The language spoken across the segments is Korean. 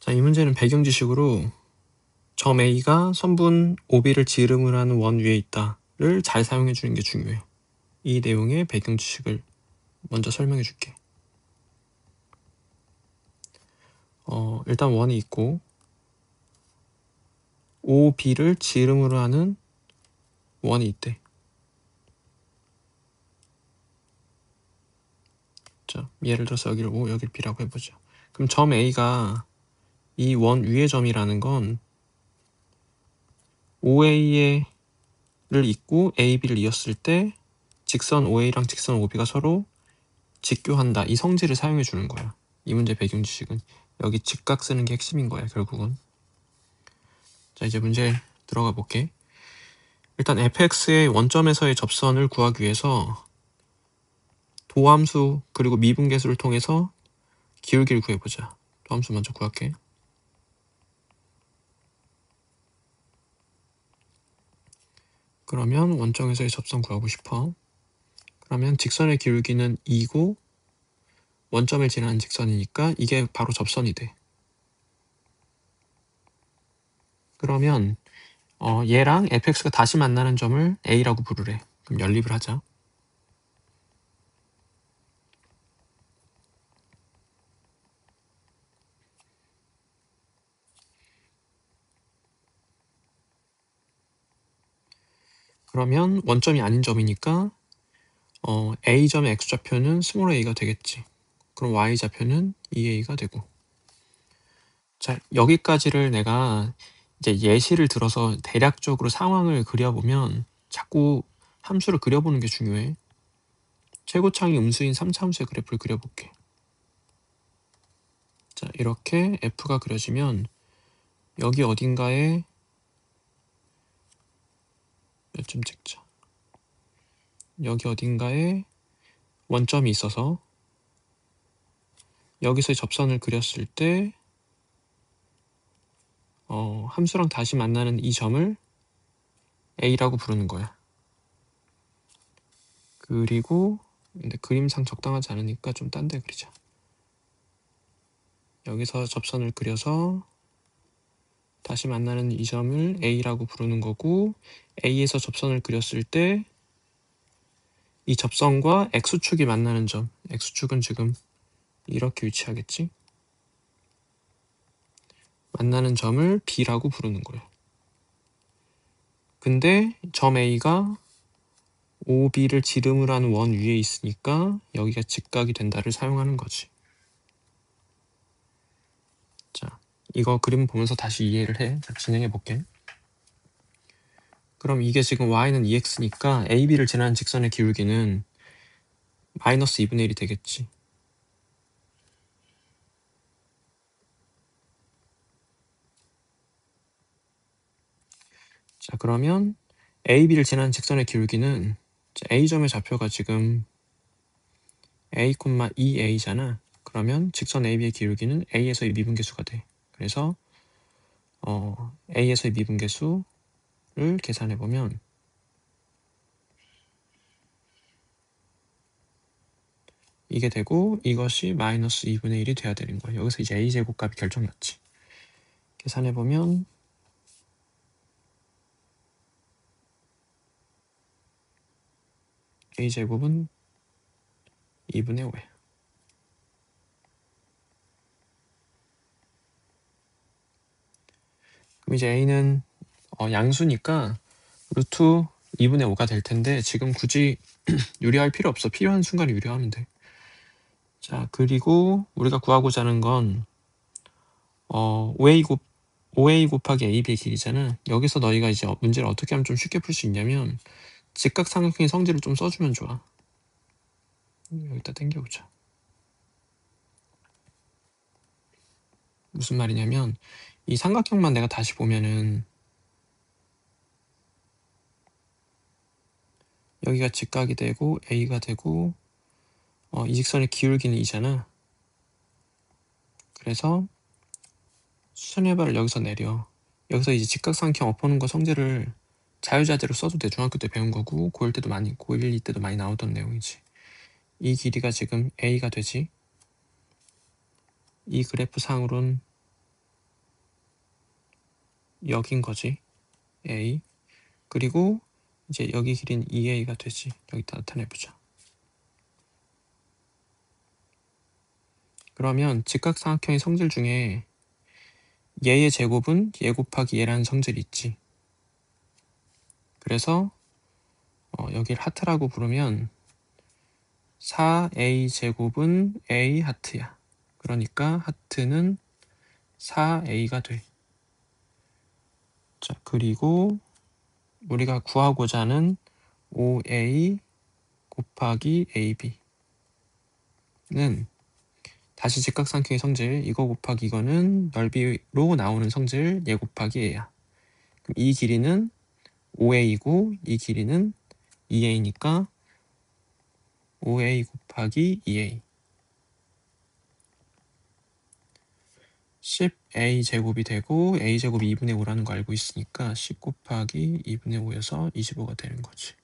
자, 이 문제는 배경 지식으로 점 A가 선분 OB를 지름을 하는 원 위에 있다를 잘 사용해 주는 게 중요해. 이 내용의 배경 지식을 먼저 설명해 줄게. 일단 원이 있고 OB를 지름으로 하는 원이 있대. 자, 예를 들어서 여기를 O, 여기를 B라고 해보자. 그럼 점 A가 이 원 위의 점이라는 건 OA를 잇고 AB를 이었을 때 직선 OA랑 직선 OB가 서로 직교한다. 이 성질을 사용해 주는 거야. 이 문제 배경 지식은 여기 직각 쓰는 게 핵심인 거야, 결국은. 자, 이제 문제 들어가 볼게. 일단 fx의 원점에서의 접선을 구하기 위해서 도함수 그리고 미분계수를 통해서 기울기를 구해보자. 도함수 먼저 구할게. 그러면 원점에서의 접선 구하고 싶어. 그러면 직선의 기울기는 2고 원점을 지나는 직선이니까 이게 바로 접선이 돼. 그러면 얘랑 fx가 다시 만나는 점을 a라고 부르래. 그럼 연립을 하자. 그러면 원점이 아닌 점이니까 a점의 x좌표는 스몰 a가 되겠지. 그럼 y좌표는 2a가 되고. 자, 여기까지를 내가 이제 예시를 들어서 대략적으로 상황을 그려보면 자꾸 함수를 그려보는 게 중요해. 최고창이 음수인 3차함수의 그래프를 그려볼게. 자, 이렇게 f가 그려지면 여기 어딘가에 몇 점 찍자. 여기 어딘가에 원점이 있어서 여기서의 접선을 그렸을 때 함수랑 다시 만나는 이 점을 A라고 부르는 거야. 그리고 근데 그림상 적당하지 않으니까 좀 딴 데 그리자. 여기서 접선을 그려서 다시 만나는 이 점을 A라고 부르는 거고, A에서 접선을 그렸을 때 이 접선과 X축이 만나는 점, X축은 지금 이렇게 위치하겠지? 만나는 점을 B라고 부르는 거예요. 근데 점 A가 OB를 지름을 하는 원 위에 있으니까 여기가 직각이 된다를 사용하는 거지. 자, 이거 그림 보면서 다시 이해를 해. 자, 진행해 볼게. 그럼 이게 지금 y는 2x니까 AB를 지나는 직선의 기울기는 마이너스 2분의 1이 되겠지. 자, 그러면 AB를 지나는 직선의 기울기는 A점의 좌표가 지금 A, 2a잖아. 그러면 직선 AB의 기울기는 A에서의 미분계수가 돼. 그래서 A에서의 미분계수를 계산해보면 이게 되고 이것이 마이너스 2분의 1이 돼야 되는 거예요. 여기서 이제 A제곱값이 결정났지. 계산해보면 A제곱은 2분의 5야. 그럼 이제 A는 양수니까 루트 2분의 5가 될 텐데 지금 굳이 유리할 필요 없어. 필요한 순간에 유리하면 돼. 자, 그리고 우리가 구하고자 하는 건 OA 곱하기 AB의 길이잖아. 여기서 너희가 이제 문제를 어떻게 하면 좀 쉽게 풀 수 있냐면 직각삼각형의 성질을 좀 써주면 좋아. 여기다 당겨보자. 무슨 말이냐면 이 삼각형만 내가 다시 보면은 여기가 직각이 되고 A가 되고 이 직선의 기울기는 2잖아. 그래서 수선의 발을 여기서 내려. 여기서 이제 직각삼각형 엎어놓은 거 성질을 자유자재로 써도 돼. 중학교 때 배운 거고 고1 2 때도 많이 나오던 내용이지. 이 길이가 지금 A가 되지. 이 그래프 상으로는 여긴 거지. A. 그리고 이제 여기 길이는 2A가 되지. 여기다 나타내보자. 그러면 직각삼각형의 성질 중에 얘의 제곱은 얘 곱하기 얘라는 성질이 있지. 그래서 여기를 하트라고 부르면 4A 제곱은 A 하트야. 그러니까 하트는 4A가 돼. 자, 그리고 우리가 구하고자 하는 5A 곱하기 AB는 다시 직각삼각형의 성질, 이거 곱하기 이거는 넓이로 나오는 성질 얘 곱하기 얘야. 그럼 이 길이는 5A고 이 길이는 2A니까 5A 곱하기 2A 10A 제곱이 되고 A 제곱이 2분의 5라는 거 알고 있으니까 10 곱하기 2분의 5여서 25가 되는 거지.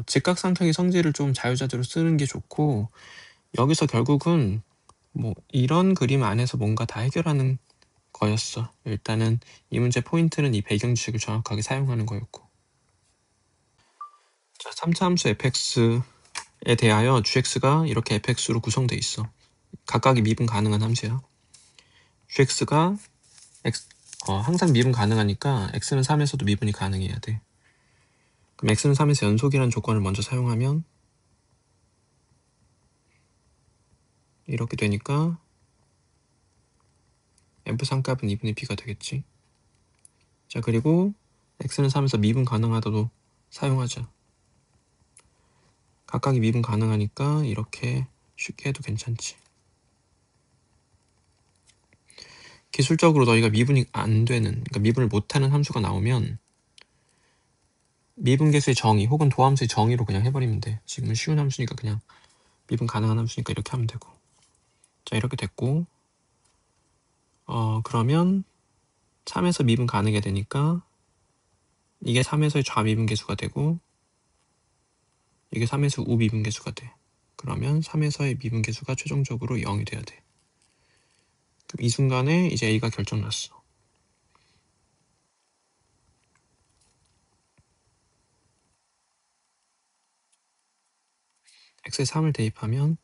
직각삼각형의 성질을 좀 자유자재로 쓰는 게 좋고, 여기서 결국은 뭐 이런 그림 안에서 뭔가 다 해결하는 거였어. 일단은 이 문제 포인트는 이 배경 지식을 정확하게 사용하는 거였고. 자, 3차 함수 fx에 대하여 gx가 이렇게 fx로 구성돼 있어. 각각이 미분 가능한 함수야. gx가 항상 미분 가능하니까 x는 3에서도 미분이 가능해야 돼. 그럼 x는 3에서 연속이라는 조건을 먼저 사용하면 이렇게 되니까 f3 값은 2분의 b가 되겠지. 자, 그리고 x는 3에서 미분 가능하다도 사용하자. 각각이 미분 가능하니까 이렇게 쉽게 해도 괜찮지. 기술적으로 너희가 미분이 안 되는, 그러니까 미분을 못하는 함수가 나오면 미분계수의 정의 혹은 도함수의 정의로 그냥 해버리면 돼. 지금은 쉬운 함수니까 그냥 미분 가능한 함수니까 이렇게 하면 되고. 자, 이렇게 됐고, 그러면 3에서 미분 가능해 되니까 이게 3에서의 좌미분계수가 되고 이게 3에서 우미분계수가 돼. 그러면 3에서의 미분계수가 최종적으로 0이 돼야 돼. 그럼 이 순간에 이제 A가 결정났어. X에 3을 대입하면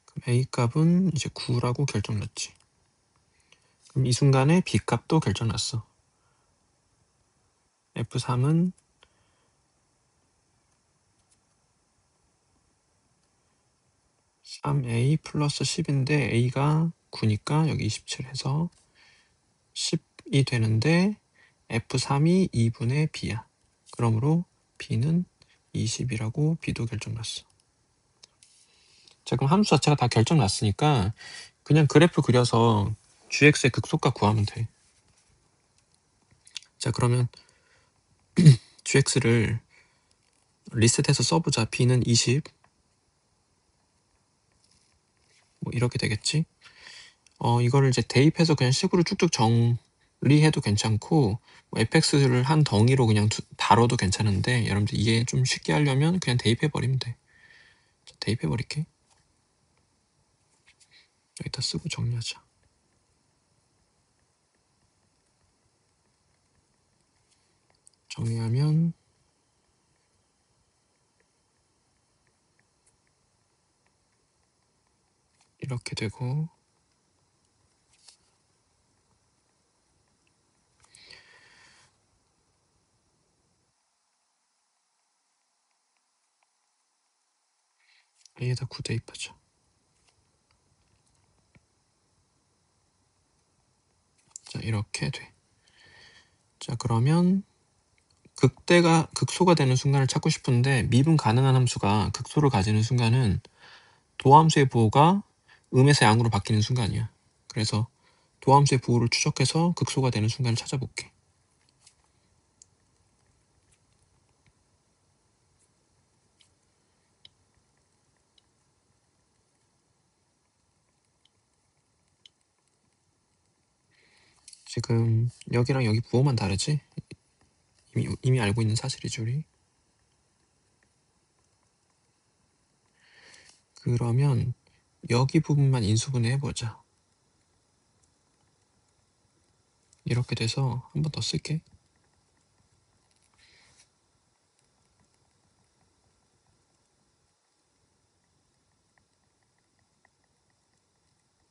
그럼 A 값은 이제 9라고 결정났지. 그럼 이 순간에 B 값도 결정났어. F3은 3A 플러스 10인데 A가 9니까 여기 27 해서 10이 되는데 F3이 2분의 B야. 그러므로 B는 20이라고 B도 결정났어. 자, 그럼 함수 자체가 다 결정났으니까 그냥 그래프 그려서 gx의 극소값 구하면 돼. 자, 그러면 gx를 리셋해서 써보자. b는 20 뭐 이렇게 되겠지. 이거를 이제 대입해서 그냥 식으로 쭉쭉 정리해도 괜찮고 뭐 fx를 한 덩이로 그냥 다뤄도 괜찮은데 여러분들 이해 좀 쉽게 하려면 그냥 대입해버리면 돼. 자, 대입해버릴게. 여기다 쓰고 정리하자. 정리하면 이렇게 되고 A에다 9 대입하자. 자, 이렇게 돼. 자, 그러면 극소가 되는 순간을 찾고 싶은데 미분 가능한 함수가 극소를 가지는 순간은 도함수의 부호가 음에서 양으로 바뀌는 순간이야. 그래서 도함수의 부호를 추적해서 극소가 되는 순간을 찾아볼게. 지금 여기랑 여기 부호만 다르지? 이미 알고 있는 사실이지 우리. 그러면 여기 부분만 인수분해 해보자. 이렇게 돼서 한 번 더 쓸게.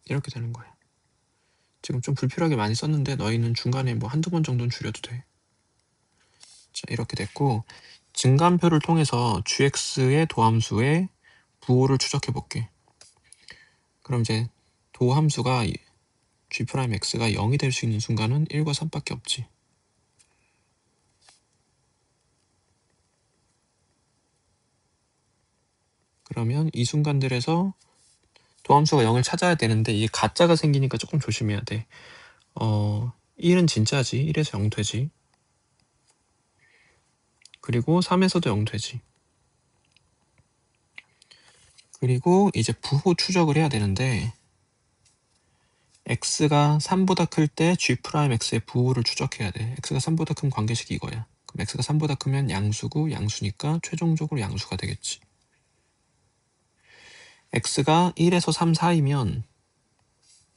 이렇게 되는 거야. 지금 좀 불필요하게 많이 썼는데 너희는 중간에 뭐 한두 번 정도는 줄여도 돼. 자, 이렇게 됐고 증감표를 통해서 gx의 도함수의 부호를 추적해 볼게. 그럼 이제 도함수가 g'x가 0이 될 수 있는 순간은 1과 3밖에 없지. 그러면 이 순간들에서 도함수가 0을 찾아야 되는데 이게 가짜가 생기니까 조금 조심해야 돼. 1은 진짜지. 1에서 0 되지. 그리고 3에서도 0 되지. 그리고 이제 부호 추적을 해야 되는데 x가 3보다 클 때 g'x의 부호를 추적해야 돼. x가 3보다 큰 관계식이 이거야. 그럼 x가 3보다 크면 양수고 양수니까 최종적으로 양수가 되겠지. x가 1에서 3 사이면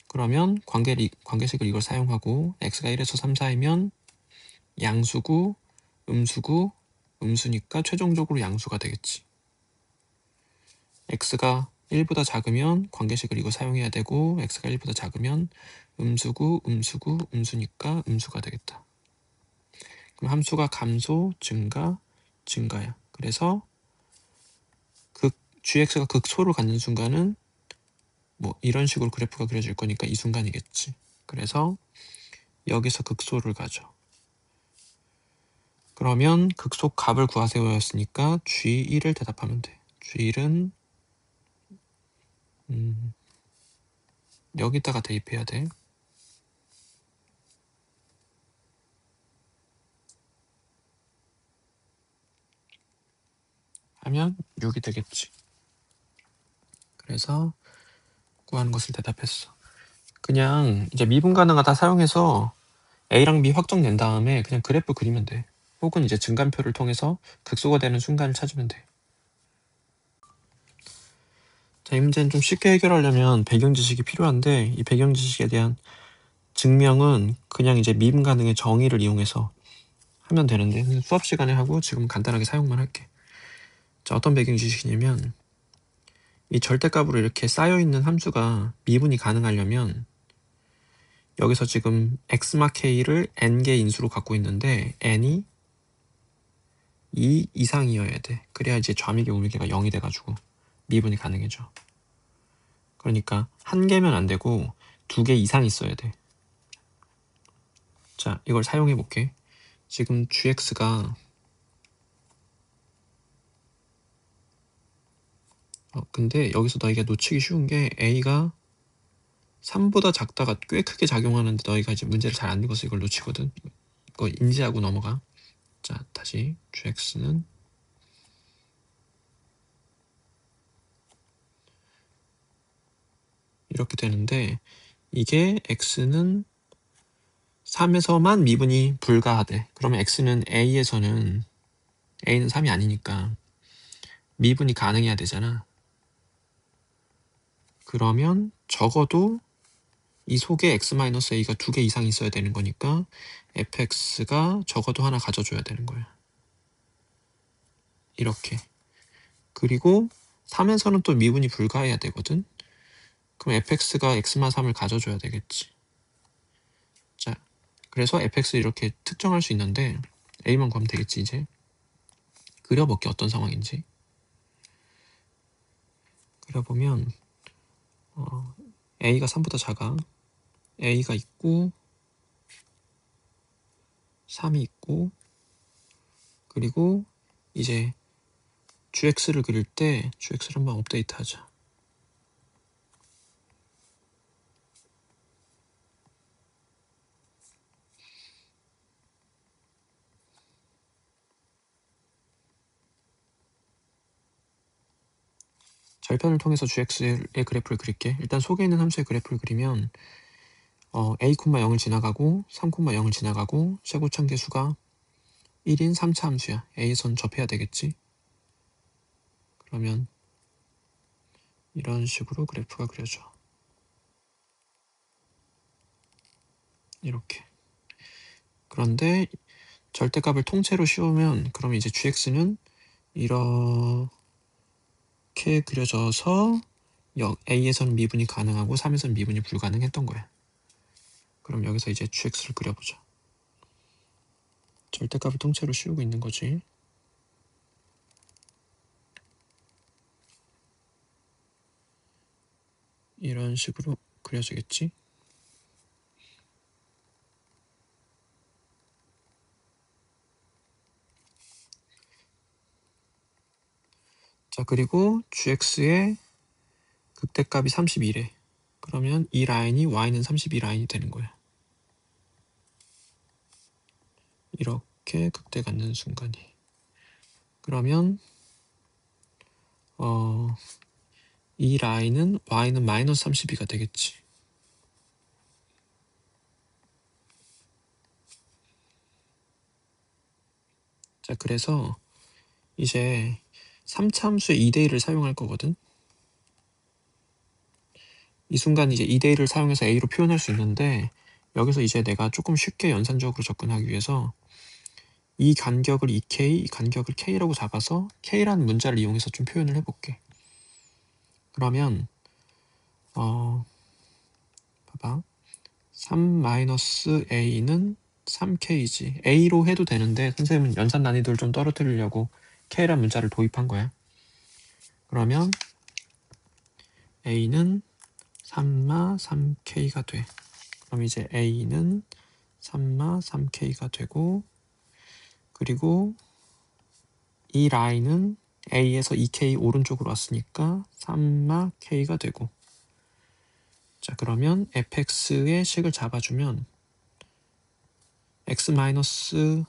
그러면 관계식을 이걸 사용하고 x가 1에서 3 사이면 양수고 음수고 음수니까 최종적으로 양수가 되겠지. x가 1보다 작으면 관계식을 이거 사용해야 되고 x가 1보다 작으면 음수고 음수고 음수니까 음수가 되겠다. 그럼 함수가 감소, 증가, 증가야. 그래서 gx가 극소를 갖는 순간은 뭐 이런 식으로 그래프가 그려질 거니까 이 순간이겠지. 그래서 여기서 극소를 가져. 그러면 극소 값을 구하세요였으니까 g1을 대답하면 돼. g1은 여기다가 대입해야 돼. 하면 6이 되겠지. 그래서 구하는 것을 대답했어. 그냥 이제 미분 가능하 다 사용해서 A랑 B 확정된 다음에 그냥 그래프 그리면 돼. 혹은 이제 증감표를 통해서 극소가 되는 순간을 찾으면 돼. 자, 이 문제는 좀 쉽게 해결하려면 배경 지식이 필요한데 이 배경 지식에 대한 증명은 그냥 이제 미분 가능의 정의를 이용해서 하면 되는데 수업 시간에 하고 지금 간단하게 사용만 할게. 자, 어떤 배경 지식이냐면 이 절대값으로 이렇게 쌓여있는 함수가 미분이 가능하려면 여기서 지금 x마k를 n개 인수로 갖고 있는데 n이 2 이상이어야 돼. 그래야 이제 좌미계 우미계가 0이 돼가지고 미분이 가능해져. 그러니까 한 개면 안 되고 2개 이상 있어야 돼. 자, 이걸 사용해 볼게. 지금 gx가 근데 여기서 너희가 놓치기 쉬운 게 a가 3보다 작다가 꽤 크게 작용하는데 너희가 이제 문제를 잘 안 읽어서 이걸 놓치거든. 이거 인지하고 넘어가. 자, 다시 gx는 이렇게 되는데 이게 x는 3에서만 미분이 불가하대. 그러면 x는 a에서는 a는 3이 아니니까 미분이 가능해야 되잖아. 그러면 적어도 이 속에 x-a가 2개 이상 있어야 되는 거니까 fx가 적어도 하나 가져줘야 되는 거야. 이렇게. 그리고 3에서는 또 미분이 불가해야 되거든. 그럼 fx가 x-3을 가져줘야 되겠지. 자, 그래서 fx 이렇게 특정할 수 있는데 a만 구하면 되겠지. 이제 그려볼게 어떤 상황인지. 그려보면 a가 3보다 작아. a가 있고 3이 있고 그리고 이제 gx를 그릴 때 gx를 한번 업데이트 하자. 절편을 통해서 gx의 그래프를 그릴게. 일단 속에 있는 함수의 그래프를 그리면 a, 0을 지나가고 3, 0을 지나가고 최고차계 수가 1인 3차 함수야. a선 접해야 되겠지. 그러면 이런 식으로 그래프가 그려져. 이렇게. 그런데 절대값을 통째로 씌우면 그럼 이제 gx는 이렇게 그려져서 a에서는 미분이 가능하고 3에서는 미분이 불가능했던 거야. 그럼 여기서 이제 gx를 그려보자. 절대값을 통째로 씌우고 있는 거지. 이런 식으로 그려지겠지. 자, 그리고 gx의 극대값이 32래. 그러면 이 라인이 y는 32 라인이 되는 거야. 이렇게 극대 갖는 순간이. 그러면 이 라인은 y는 마이너스 32가 되겠지. 자, 그래서 이제 3차 함수의 2대1을 사용할 거거든. 이 순간 이제 2대1을 사용해서 a로 표현할 수 있는데 여기서 이제 내가 조금 쉽게 연산적으로 접근하기 위해서 이 간격을 2k, 이 간격을 k라고 잡아서 k라는 문자를 이용해서 좀 표현을 해볼게. 그러면 봐봐. 3-a는 3k지. a로 해도 되는데 선생님은 연산 난이도를 좀 떨어뜨리려고 k란 문자를 도입한 거야. 그러면 a는 3마 3k가 돼. 그럼 이제 a는 3마 3k가 되고, 그리고 이 라인은 a에서 2k 오른쪽으로 왔으니까 3마 k가 되고. 자, 그러면 fx의 식을 잡아주면 x 마이너스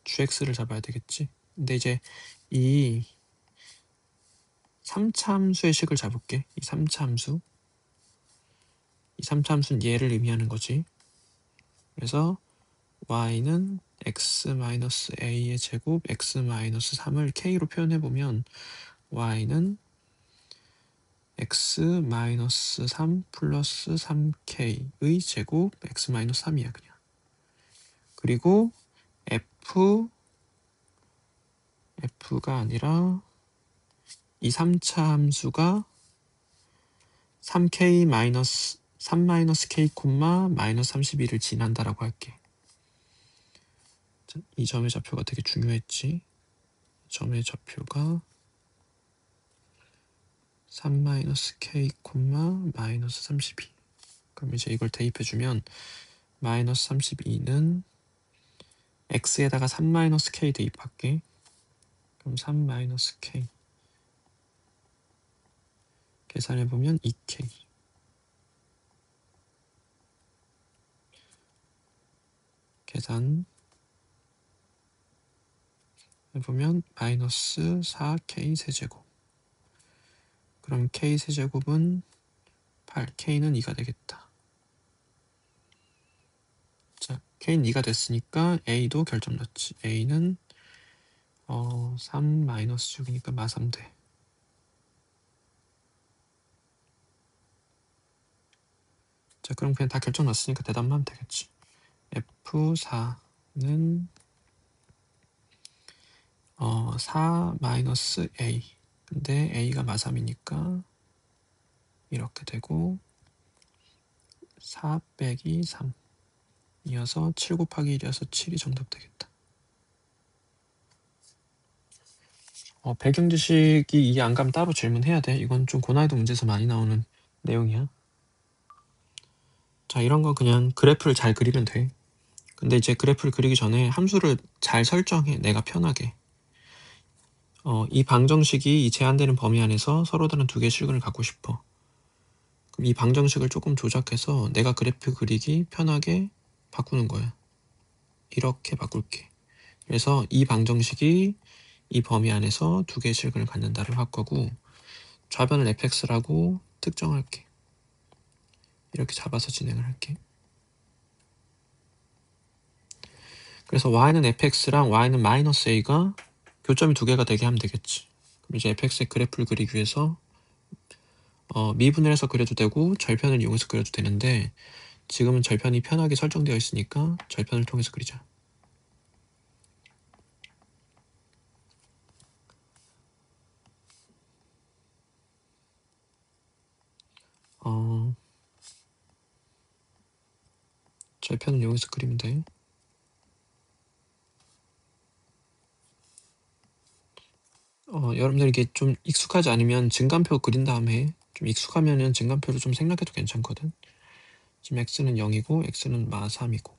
gx를 잡아야 되겠지. 근데 이제 이 3차 함수의 식을 잡을게. 이 3차 함수. 이 3차 함수는 얘를 의미하는 거지. 그래서 y는 x-a의 제곱 x-3을 k로 표현해보면 y는 x-3 플러스 3k의 제곱 x-3이야 그냥. 그리고 f가 아니라 이 3차 함수가 3k 마이너스 3-k 콤마 마이너스 32를 지난다라고 할게. 이 점의 좌표가 되게 중요했지. 점의 좌표가 3-k 콤마 마이너스 32. 그럼 이제 이걸 대입해주면 마이너스 32는 x에다가 3-k 대입할게. 그럼 3-k 계산해보면 2k. 계산 해보면 마이너스 4k 세제곱. 그럼 k 세제곱은 8, k는 2가 되겠다. 자, k는 2가 됐으니까 a도 결점 넣지. a는 3 마이너스 6이니까 마3 돼. 자, 그럼 그냥 다 결정 났으니까 대답만 하면 되겠지. F4는 4 마이너스 A. 근데 A가 마3이니까 이렇게 되고 4 빼기 3 이어서 7 곱하기 1이어서 7이 정답 되겠다. 배경 지식이 이해 안 가면 따로 질문해야 돼. 이건 좀 고난이도 문제에서 많이 나오는 내용이야. 자, 이런 거 그냥 그래프를 잘 그리면 돼. 근데 이제 그래프를 그리기 전에 함수를 잘 설정해. 내가 편하게. 이 방정식이 이 제한되는 범위 안에서 서로 다른 두 개의 실근을 갖고 싶어. 그럼 이 방정식을 조금 조작해서 내가 그래프 그리기 편하게 바꾸는 거야. 이렇게 바꿀게. 그래서 이 방정식이 이 범위 안에서 두 개의 실근을 갖는다를 할 거고, 좌변을 fx라고 특정할게. 이렇게 잡아서 진행을 할게. 그래서 y는 fx랑 y는 마이너스 a가 교점이 두 개가 되게 하면 되겠지. 그럼 이제 fx의 그래프를 그리기 위해서 미분을 해서 그려도 되고 절편을 이용해서 그려도 되는데 지금은 절편이 편하게 설정되어 있으니까 절편을 통해서 그리자. 절편을 이용해서 그리면 돼. 여러분들 이게 좀 익숙하지 않으면 증간표 그린 다음에 좀 익숙하면은 증간표를 좀 생략해도 괜찮거든. 지금 x는 0이고 x는 마 3이고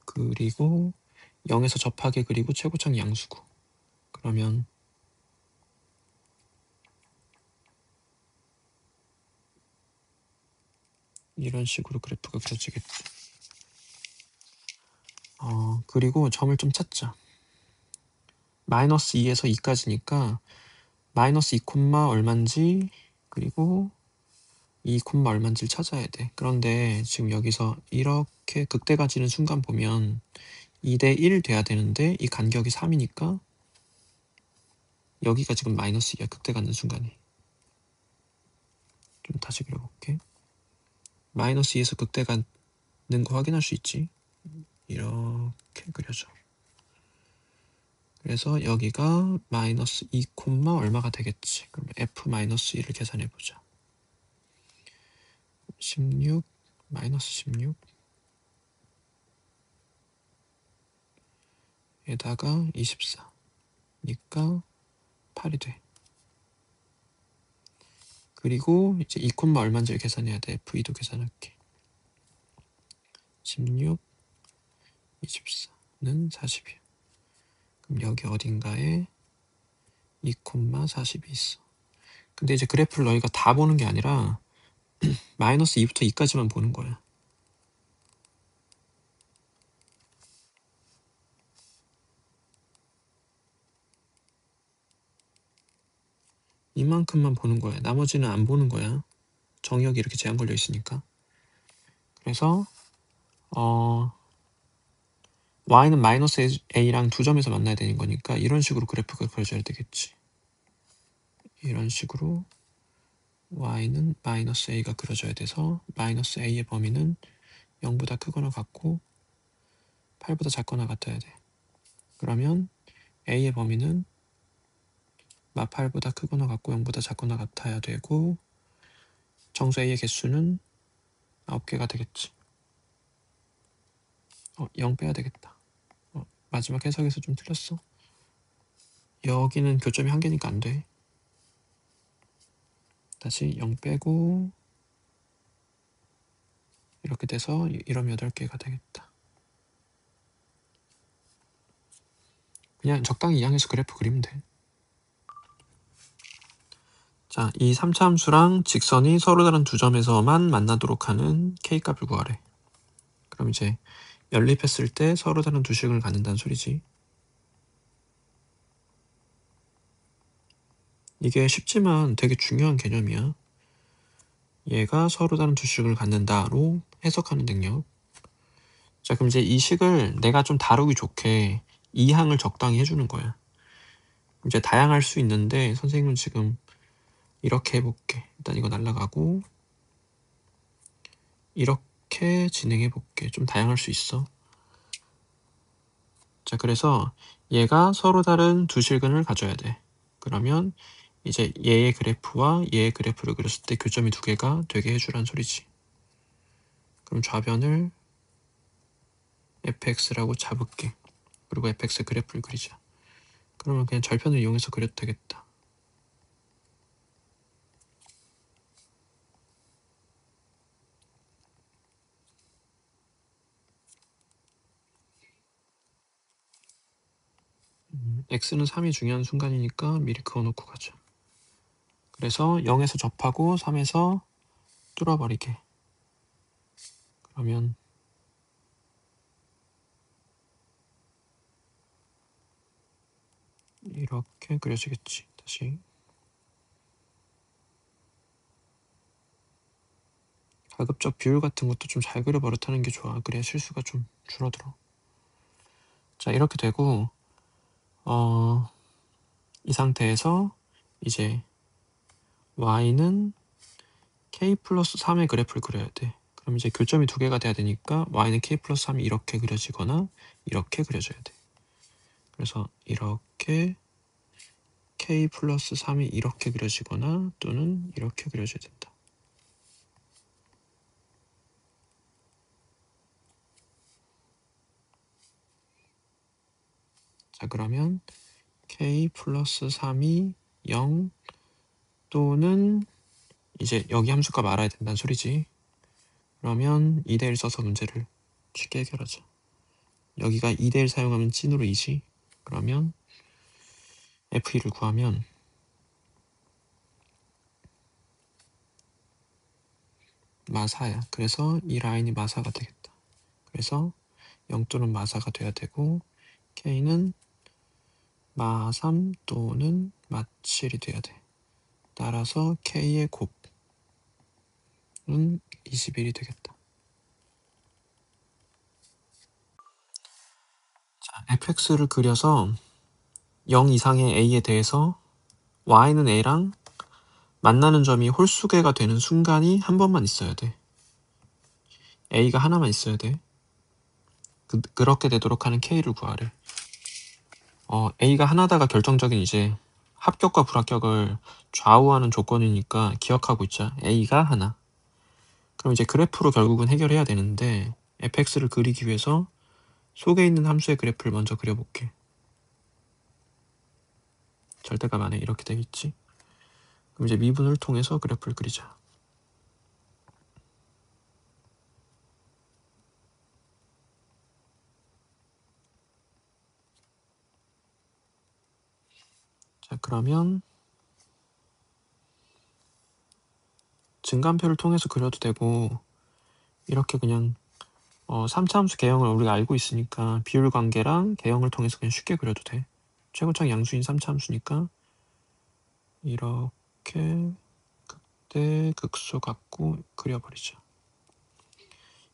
그리고 0에서 접하게 그리고 최고창이 양수고 그러면 이런 식으로 그래프가 그려지겠지. 그리고 점을 좀 찾자. 마이너스 2에서 2까지니까 마이너스 2 콤마 얼만지 그리고 2 콤마 얼만지를 찾아야 돼. 그런데 지금 여기서 이렇게 극대가 지는 순간 보면 2대 1 돼야 되는데 이 간격이 3이니까 여기가 지금 마이너스 2야. 극대 갖는 순간이. 좀 다시 그려볼게. 마이너스 2에서 극대 갖는 거 확인할 수 있지. 이렇게 그려줘. 그래서 여기가 마이너스 2 콤마 얼마가 되겠지. 그럼 f 마이너스 1을 계산해보자. 16 마이너스 16 에다가 24니까 8이 돼. 그리고 이제 2 콤마 얼마인지를 계산해야 돼. f2도 계산할게. 16 24는 40이야. 그럼 여기 어딘가에 2 콤마 40이 있어. 근데 이제 그래프를 너희가 다 보는 게 아니라 마이너스 2부터 2까지만 보는 거야. 이만큼만 보는 거야. 나머지는 안 보는 거야. 정의역이 이렇게 제한 걸려 있으니까. 그래서 y는 마이너스 a랑 두 점에서 만나야 되는 거니까 이런 식으로 그래프가 그려져야 되겠지. 이런 식으로 y는 마이너스 a가 그려져야 돼서 마이너스 a의 범위는 0보다 크거나 같고 8보다 작거나 같아야 돼. 그러면 a의 범위는 마 8보다 크거나 같고 0보다 작거나 같아야 되고 정수 a의 개수는 9개가 되겠지. 0 빼야 되겠다. 마지막 해석에서 좀 틀렸어. 여기는 교점이 1개니까 안 돼. 다시 0 빼고 이렇게 돼서 이러면 8개가 되겠다. 그냥 적당히 이항해서 그래프 그리면 돼. 자, 이 3차 함수랑 직선이 서로 다른 두 점에서만 만나도록 하는 k값을 구하래. 그럼 이제 연립했을 때 서로 다른 두 식을 갖는다는 소리지. 이게 쉽지만 되게 중요한 개념이야. 얘가 서로 다른 두 식을 갖는다로 해석하는 능력. 자, 그럼 이제 이 식을 내가 좀 다루기 좋게 이항을 적당히 해주는 거야. 이제 다양할 수 있는데 선생님은 지금 이렇게 해볼게. 일단 이거 날라가고 이렇게 진행해볼게. 좀 다양할 수 있어. 자, 그래서 얘가 서로 다른 두 실근을 가져야 돼. 그러면 이제 얘의 그래프와 얘의 그래프를 그렸을 때 교점이 2개가 되게 해주란 소리지. 그럼 좌변을 fx라고 잡을게. 그리고 fx 그래프를 그리자. 그러면 그냥 절편을 이용해서 그려도 되겠다. x는 3이 중요한 순간이니까 미리 그어놓고 가자. 그래서 0에서 접하고 3에서 뚫어버리게. 그러면 이렇게 그려지겠지. 다시 가급적 비율 같은 것도 좀 잘 그려 버릇하는 게 좋아. 그래야 실수가 좀 줄어들어. 자, 이렇게 되고 이 상태에서 이제 y는 k 플러스 3의 그래프를 그려야 돼. 그럼 이제 교점이 두 개가 돼야 되니까 y는 k 플러스 3이 이렇게 그려지거나 이렇게 그려져야 돼. 그래서 이렇게 k 플러스 3이 이렇게 그려지거나 또는 이렇게 그려져야 된다. 자, 그러면 k 플러스 3이 0 또는 이제 여기 함수값 알아야 된다는 소리지. 그러면 2대1 써서 문제를 쉽게 해결하자. 여기가 2대1 사용하면 찐으로 2지. 그러면 f2를 구하면 마사야. 그래서 이 라인이 마사가 되겠다. 그래서 0 또는 마사가 돼야 되고 k는 마3 또는 마7이 돼야 돼. 따라서 k의 곱은 21이 되겠다. 자, fx를 그려서 0 이상의 a에 대해서 y는 a랑 만나는 점이 홀수개가 되는 순간이 한 번만 있어야 돼. a가 하나만 있어야 돼. 그렇게 되도록 하는 k를 구하래. a가 하나다가 결정적인 이제 합격과 불합격을 좌우하는 조건이니까 기억하고 있자. a가 하나. 그럼 이제 그래프로 결국은 해결해야 되는데 fx를 그리기 위해서 속에 있는 함수의 그래프를 먼저 그려볼게. 절대값 안에 이렇게 되겠지. 그럼 이제 미분을 통해서 그래프를 그리자. 자, 그러면 증간표를 통해서 그려도 되고 이렇게 그냥 3차 함수 개형을 우리가 알고 있으니까 비율 관계랑 개형을 통해서 그냥 쉽게 그려도 돼. 최고차항 양수인 3차 함수니까 이렇게 극대 극소 갖고 그려버리자.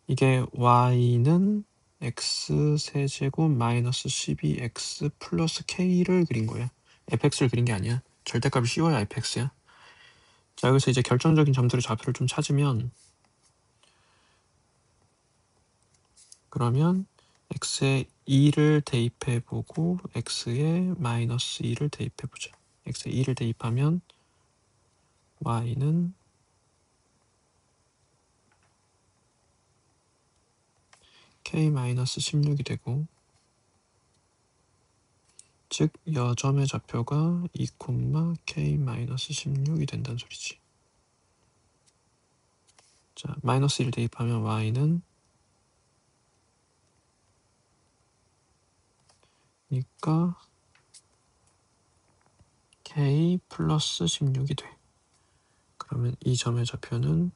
이게 y는 x 세제곱 마이너스 12x 플러스 k를 그린 거야. fx를 그린 게 아니야. 절대값이 씌워야 fx야. 자, 여기서 이제 결정적인 점들의 좌표를 좀 찾으면 그러면 x에 2를 대입해보고 x에 마이너스 2를 대입해보자. x에 2를 대입하면 y는 k-16이 되고 즉 여점의 좌표가 2, k-16이 된다는 소리지. 자, 마이너스 1 대입하면 y는 그러니까 k 플러스 16이 돼. 그러면 이 점의 좌표는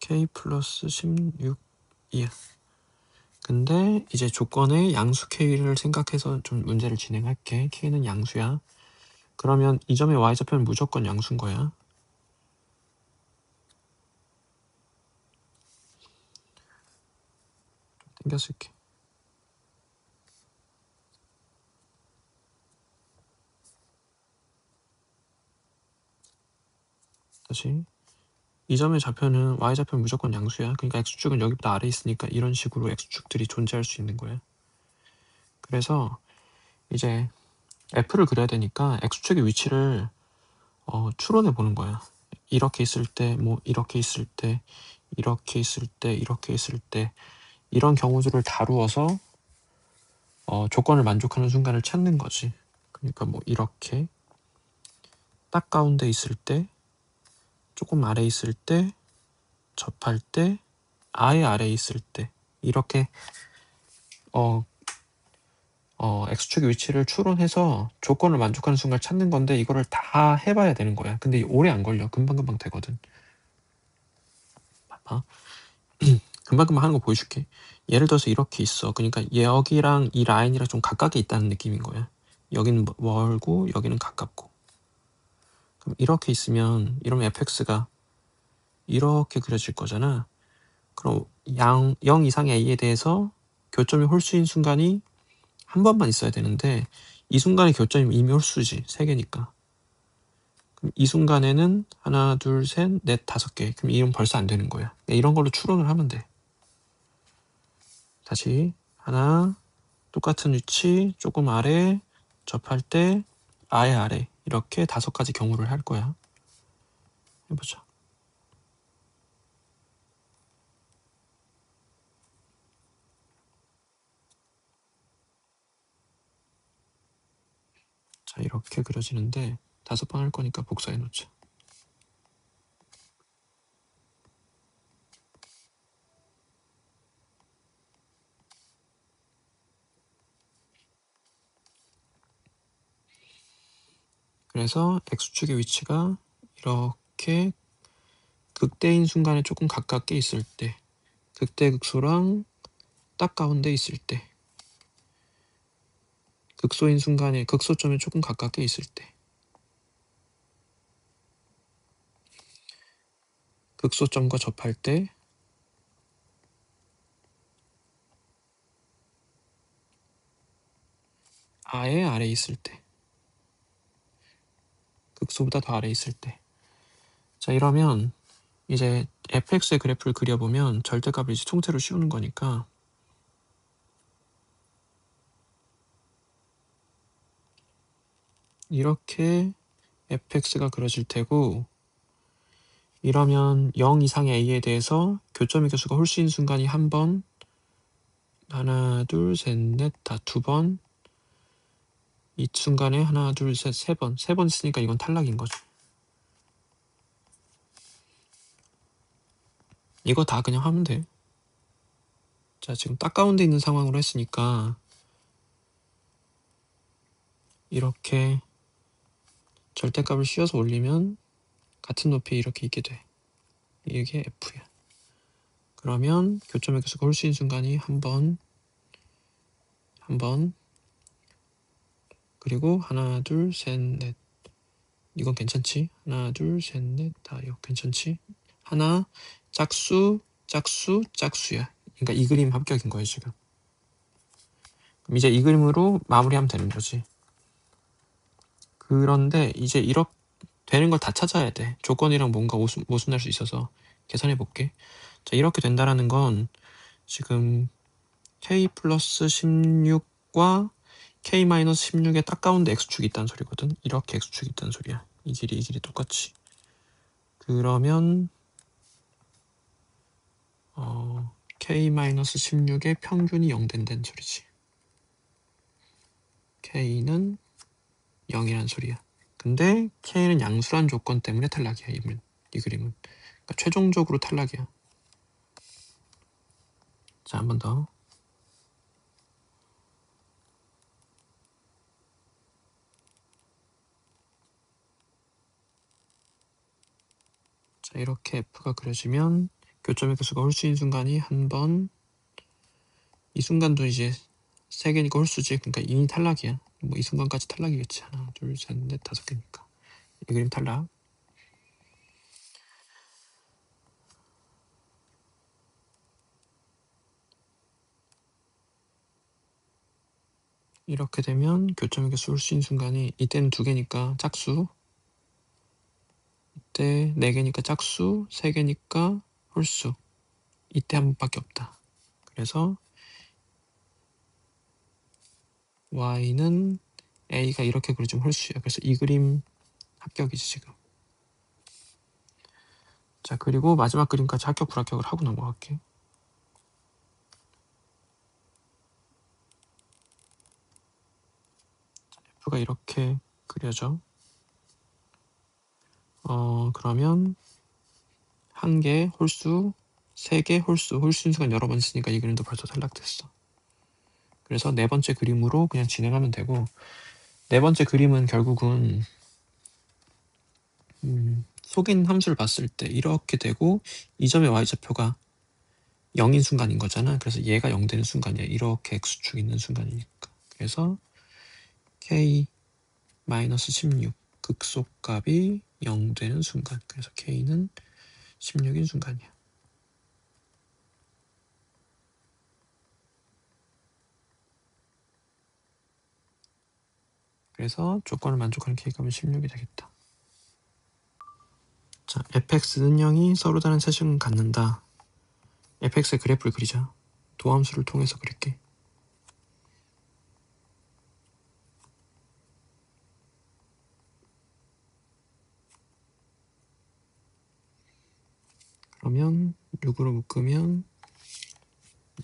k 플러스 16이야. 근데 이제 조건에 양수 k를 생각해서 좀 문제를 진행할게. k는 양수야. 그러면 이 점의 y좌표는 무조건 양수인 거야. 땡겨 쓸게. 다시 이 점의 좌표는 y좌표는 무조건 양수야. 그러니까 x축은 여기보다 아래에 있으니까 이런 식으로 x축들이 존재할 수 있는 거야. 그래서 이제 f를 그려야 되니까 x축의 위치를 추론해 보는 거야. 이렇게 있을 때, 뭐 이렇게 있을 때, 이렇게 있을 때, 이렇게 있을 때 이런 경우들을 다루어서 조건을 만족하는 순간을 찾는 거지. 그러니까 뭐 이렇게 딱 가운데 있을 때, 조금 아래 있을 때, 접할 때, 아예 아래에 있을 때 이렇게 x축의 위치를 추론해서 조건을 만족하는 순간을 찾는 건데 이거를 다 해봐야 되는 거야. 근데 오래 안 걸려. 금방금방 되거든. 봐봐. 금방금방 하는 거 보여줄게. 예를 들어서 이렇게 있어. 그러니까 여기랑 이 라인이랑 좀 가깝게 있다는 느낌인 거야. 여기는 멀고 여기는 가깝고. 그럼 이렇게 있으면 이러면 fx가 이렇게 그려질 거잖아. 그럼 0 이상의 a에 대해서 교점이 홀수인 순간이 한 번만 있어야 되는데 이 순간의 교점이 이미 홀수지. 3개니까. 그럼 이 순간에는 하나, 둘, 셋, 넷, 5개. 그럼 이건 벌써 안 되는 거야. 이런 걸로 추론을 하면 돼. 다시 하나, 똑같은 위치, 조금 아래, 접할 때 아예 아래. 이렇게 5가지 경우를 할 거야. 해보자. 자, 이렇게 그려지는데 5번 할 거니까 복사해 놓자. 그래서 X축의 위치가 이렇게 극대인 순간에 조금 가깝게 있을 때, 극대 극소랑 딱 가운데 있을 때, 극소인 순간에 극소점에 조금 가깝게 있을 때, 극소점과 접할 때, 아예 아래 있을 때, 극소보다 더 아래 있을 때. 자, 이러면 이제 fx의 그래프를 그려보면 절대값을 이제 통째로 씌우는 거니까 이렇게 fx가 그려질 테고, 이러면 0 이상의 a에 대해서 교점의 개수가 홀수인 순간이 한 번, 하나, 둘, 셋, 넷, 다 2번, 이 순간에 하나, 둘, 셋, 3번, 3번 있으니까 이건 탈락인 거죠. 이거 다 그냥 하면 돼. 자, 지금 딱 가운데 있는 상황으로 했으니까 이렇게 절대값을 씌워서 올리면 같은 높이에 이렇게 있게 돼. 이게 f야. 그러면 교점의 개수가 홀수인 순간이 한 번, 그리고 하나, 둘, 셋, 넷. 이건 괜찮지? 하나, 둘, 셋, 넷, 다 이거 괜찮지? 하나, 짝수, 짝수, 짝수야. 그러니까 이 그림 합격인 거예요, 지금. 그럼 이제 이 그림으로 마무리하면 되는 거지. 그런데 이제 이렇게 되는 걸 다 찾아야 돼. 조건이랑 뭔가 모순할 수 있어서 계산해 볼게. 자, 이렇게 된다라는 건 지금 k 플러스 16과 k 마이너스 16의 딱 가운데 x축이 있다는 소리거든. 이렇게 x축이 있다는 소리야. 이 길이 똑같이. 그러면 k 마이너스 16의 평균이 0 된다는 소리지. k는 0이란 소리야. 근데 k는 양수란 조건 때문에 탈락이야. 이 그림은. 그러니까 최종적으로 탈락이야. 자, 한 번 더. 자, 이렇게 f가 그려지면 교점의 개수가 홀수인 순간이 한 번, 이 순간도 이제 3개니까 홀수지. 그러니까 이미 탈락이야. 뭐 이 순간까지 탈락이겠지. 하나, 둘, 셋, 넷, 5개니까. 이 그림 탈락. 이렇게 되면 교점의 개수 홀수인 순간이 이때는 2개니까 짝수, 이때 4개니까 짝수, 3개니까 홀수. 이때 한 번밖에 없다. 그래서 y는 a가 이렇게 그려지면 홀수야. 그래서 이 그림 합격이지 지금. 자, 그리고 마지막 그림까지 합격 불합격을 하고 넘어갈게. f가 이렇게 그려져. 그러면 1개 홀수, 3개 홀수인 순간 여러 번 있으니까 이 그림도 벌써 탈락됐어. 그래서 네 번째 그림으로 그냥 진행하면 되고, 네 번째 그림은 결국은 속인 함수를 봤을 때 이렇게 되고 이 점의 y좌표가 0인 순간인 거잖아. 그래서 얘가 0 되는 순간이야. 이렇게 x축 있는 순간이니까. 그래서 k-16 극소값이 0 되는 순간. 그래서 k는 16인 순간이야. 그래서 조건을 만족하는 k값은 16이 되겠다. 자, fx는 0이 서로 다른 세식은 갖는다. fx의 그래프를 그리자. 도함수를 통해서 그릴게. 그러면 6으로 묶으면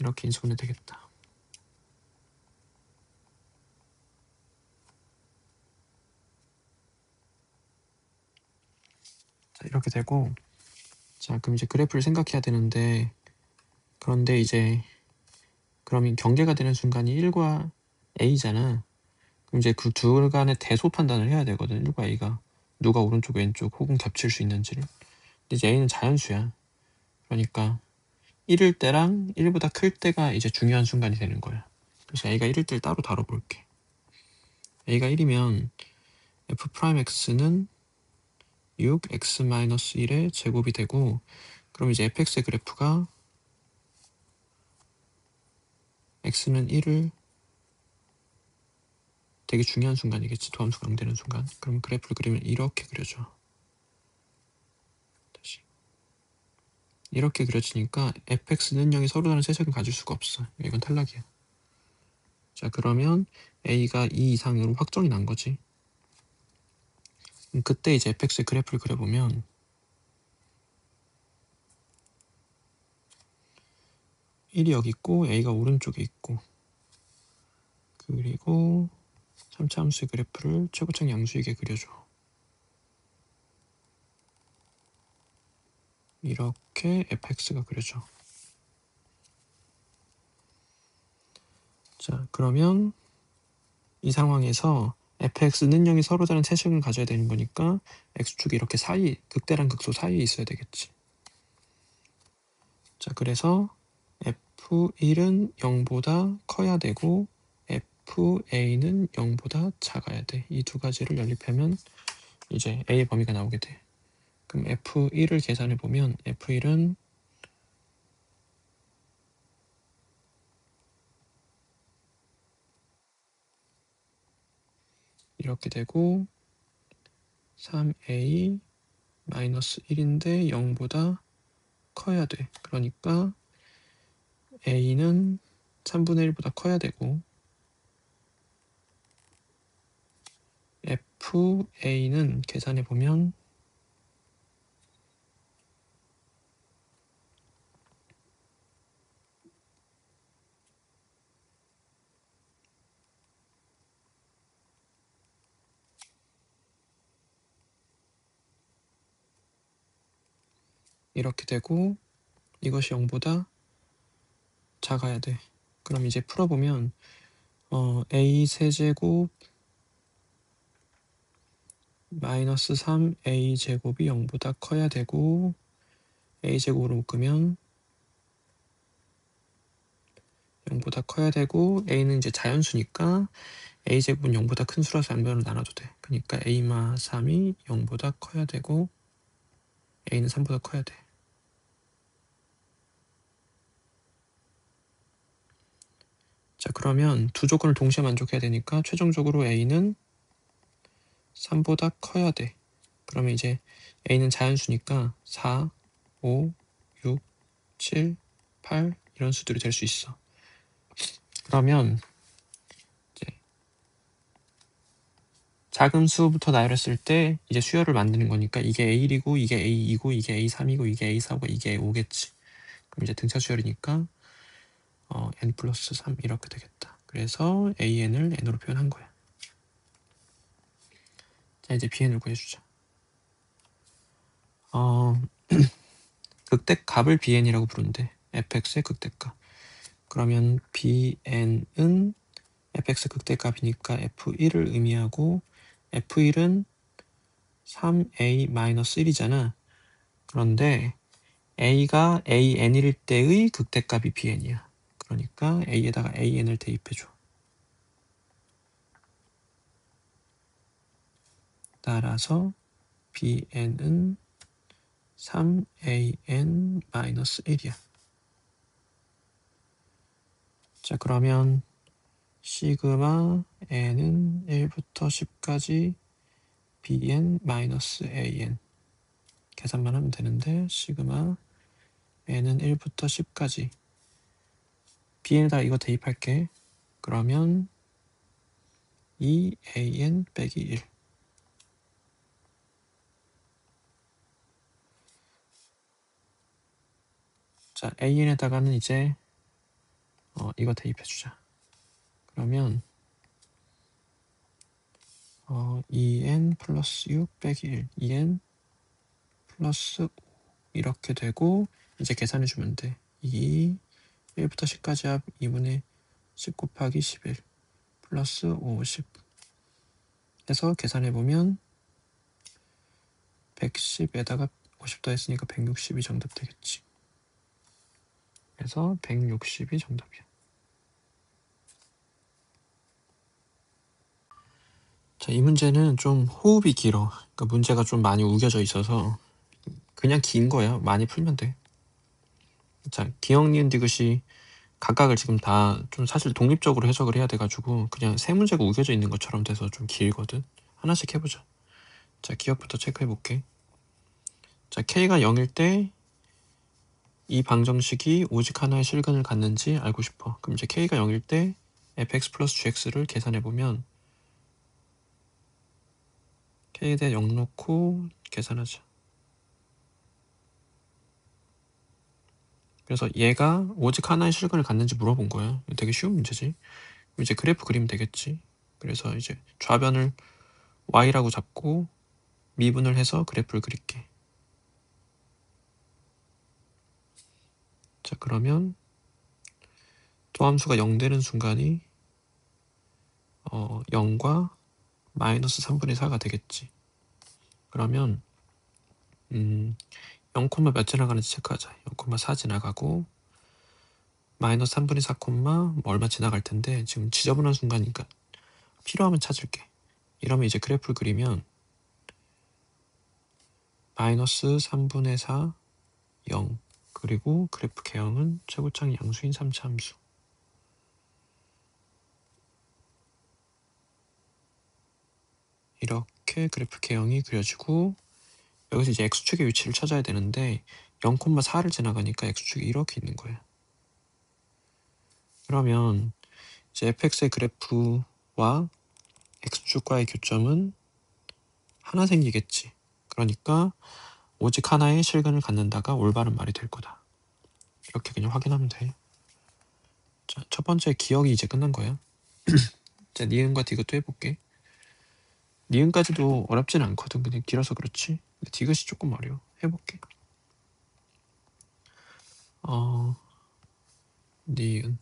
이렇게 인수분해 되겠다. 자, 이렇게 되고, 자, 그럼 이제 그래프를 생각해야 되는데, 그런데 이제 그러면 경계가 되는 순간이 1과 a잖아. 그럼 이제 그 둘 간의 대소 판단을 해야 되거든. 1과 a가 누가 오른쪽 왼쪽 혹은 겹칠 수 있는지를. 근데 이제 a는 자연수야. 그러니까 1일 때랑 1보다 클 때가 이제 중요한 순간이 되는 거야. 그래서 a가 1일 때를 따로 다뤄볼게. a가 1이면 f'x는 6x-1의 제곱이 되고, 그럼 이제 fx의 그래프가 x는 1을 되게 중요한 순간이겠지. 도함수가 0 되는 순간. 그럼 그래프를 그리면 이렇게 그려져. 다시 이렇게 그려지니까 fx는 0이 서로 다른 세색을 가질 수가 없어. 이건 탈락이야. 자, 그러면 a가 2 이상으로 확정이 난 거지. 그때 이제 fx의 그래프를 그려보면 1이 여기 있고 a가 오른쪽에 있고, 그리고 3차 함수의 그래프를 최고창 양수이게 그려줘. 이렇게 fx가 그려져. 자, 그러면 이 상황에서 fx는 0이 서로 다른 세식을 가져야 되는 거니까 x축이 이렇게 사이, 극대랑 극소 사이에 있어야 되겠지. 자, 그래서 f1은 0보다 커야 되고 fa는 0보다 작아야 돼. 이 두 가지를 연립하면 이제 a의 범위가 나오게 돼. 그럼 f1을 계산해 보면 f1은 이렇게 되고 3a 마이너스 1인데 0보다 커야 돼. 그러니까 a는 3분의 1보다 커야 되고 fa는 계산해 보면 이렇게 되고 이것이 0보다 작아야 돼. 그럼 이제 풀어보면 a 세제곱 마이너스 3a 제곱이 0보다 커야 되고 a 제곱으로 묶으면 0보다 커야 되고 a는 이제 자연수니까 a 제곱은 0보다 큰 수라서 양변으로 나눠도 돼. 그러니까 a마 3이 0보다 커야 되고 a는 3보다 커야 돼. 자, 그러면 두 조건을 동시에 만족해야 되니까 최종적으로 a는 3보다 커야 돼. 그러면 이제 a는 자연수니까 4, 5, 6, 7, 8 이런 수들이 될 수 있어. 그러면 이제 작은 수부터 나열했을 때 이제 수열을 만드는 거니까 이게 a1이고 이게 a2고 이게 a3이고 이게 a4고 이게 a5겠지. 그럼 이제 등차 수열이니까 n 플러스 3 이렇게 되겠다. 그래서 an을 n으로 표현한 거야. 자, 이제 bn을 구해주자. 극대값을 bn이라고 부른대. fx의 극대값. 그러면 bn은 fx 극대값이니까 f1을 의미하고 f1은 3a-1이잖아. 그런데 a가 an일 때의 극대값이 bn이야. 그러니까 a에다가 an을 대입해줘. 따라서 bn은 3an-1이야. 자, 그러면 시그마 n은 1부터 10까지 bn-an 계산만 하면 되는데 시그마 n은 1부터 10까지 b에다 이거 대입할게. 그러면 2an 빼기 1. 자, an에다가는 이제 이거 대입해주자. 그러면 2n 플러스 6 빼기 1, 2n 플러스 5 이렇게 되고 이제 계산해주면 돼. 1부터 10까지 합 2분의 10 곱하기 11 플러스 50 해서 계산해보면 110에다가 50 더했으니까 160이 정답 되겠지. 그래서 160이 정답이야. 자, 이 문제는 좀 호흡이 길어. 그러니까 문제가 좀 많이 우겨져 있어서 그냥 긴 거야. 많이 풀면 돼. 자, 기억, 니은, 디귿이 각각을 지금 다 좀 사실 독립적으로 해석을 해야 돼가지고 그냥 세 문제가 우겨져 있는 것처럼 돼서 좀 길거든. 하나씩 해보자. 자, 기억부터 체크해볼게. 자, k가 0일 때 이 방정식이 오직 하나의 실근을 갖는지 알고 싶어. 그럼 이제 k가 0일 때 fx 플러스 gx를 계산해보면 k에 대해 0 놓고 계산하자. 그래서 얘가 오직 하나의 실근을 갖는지 물어본 거야. 되게 쉬운 문제지. 그럼 이제 그래프 그리면 되겠지. 그래서 이제 좌변을 y라고 잡고 미분을 해서 그래프를 그릴게. 자, 그러면 도함수가 0 되는 순간이 0과 마이너스 3분의 4가 되겠지. 그러면 0, 몇 지나가는지 체크하자. 0,4 지나가고 마이너스 3분의 4, 얼마 지나갈 텐데 지금 지저분한 순간이니까 필요하면 찾을게. 이러면 이제 그래프를 그리면 마이너스 3분의 4, 0 그리고 그래프 개형은 최고창 양수인 3차 함수. 이렇게 그래프 개형이 그려지고 여기서 이제 x축의 위치를 찾아야 되는데 0,4를 지나가니까 x축이 이렇게 있는 거예요. 그러면 이제 fx의 그래프와 x축과의 교점은 하나 생기겠지. 그러니까 오직 하나의 실근을 갖는다가 올바른 말이 될 거다. 이렇게 그냥 확인하면 돼. 자, 첫 번째 기억이 이제 끝난 거야. 자, 니은과 디귿도 해볼게. 니은까지도 어렵진 않거든. 그냥 길어서 그렇지. 근데 디귿이 조금 어려워. 해볼게. 니은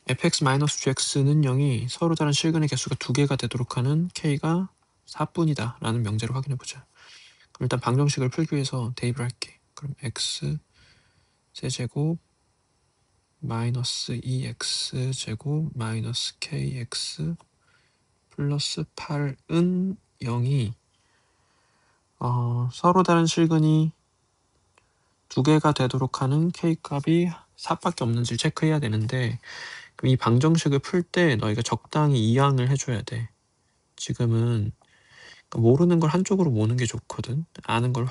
fx-gx는 0이 서로 다른 실근의 개수가 2개가 되도록 하는 k가 4분이다 라는 명제를 확인해보자. 그럼 일단 방정식을 풀기 위해서 대입을 할게. 그럼 x 세제곱 마이너스 2x 제곱 마이너스 kx 플러스 8은 0이 서로 다른 실근이 2개가 되도록 하는 k값이 4밖에 없는지 체크해야 되는데 그럼 이 방정식을 풀 때 너희가 적당히 이항을 해줘야 돼. 지금은 모르는 걸 한쪽으로 모는 게 좋거든. 아는 걸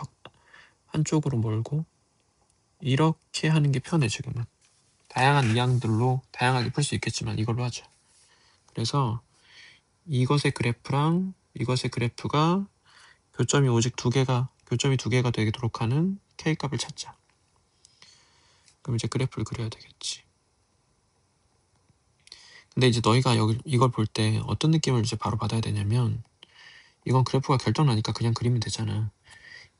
한쪽으로 몰고 이렇게 하는 게 편해. 지금은 다양한 이항들로 다양하게 풀 수 있겠지만 이걸로 하자. 그래서 이것의 그래프랑 이것의 그래프가 교점이 두 개가 되도록 하는 k값을 찾자. 그럼 이제 그래프를 그려야 되겠지. 근데 이제 너희가 이걸 볼 때 어떤 느낌을 이제 바로 받아야 되냐면 이건 그래프가 결정나니까 그냥 그리면 되잖아.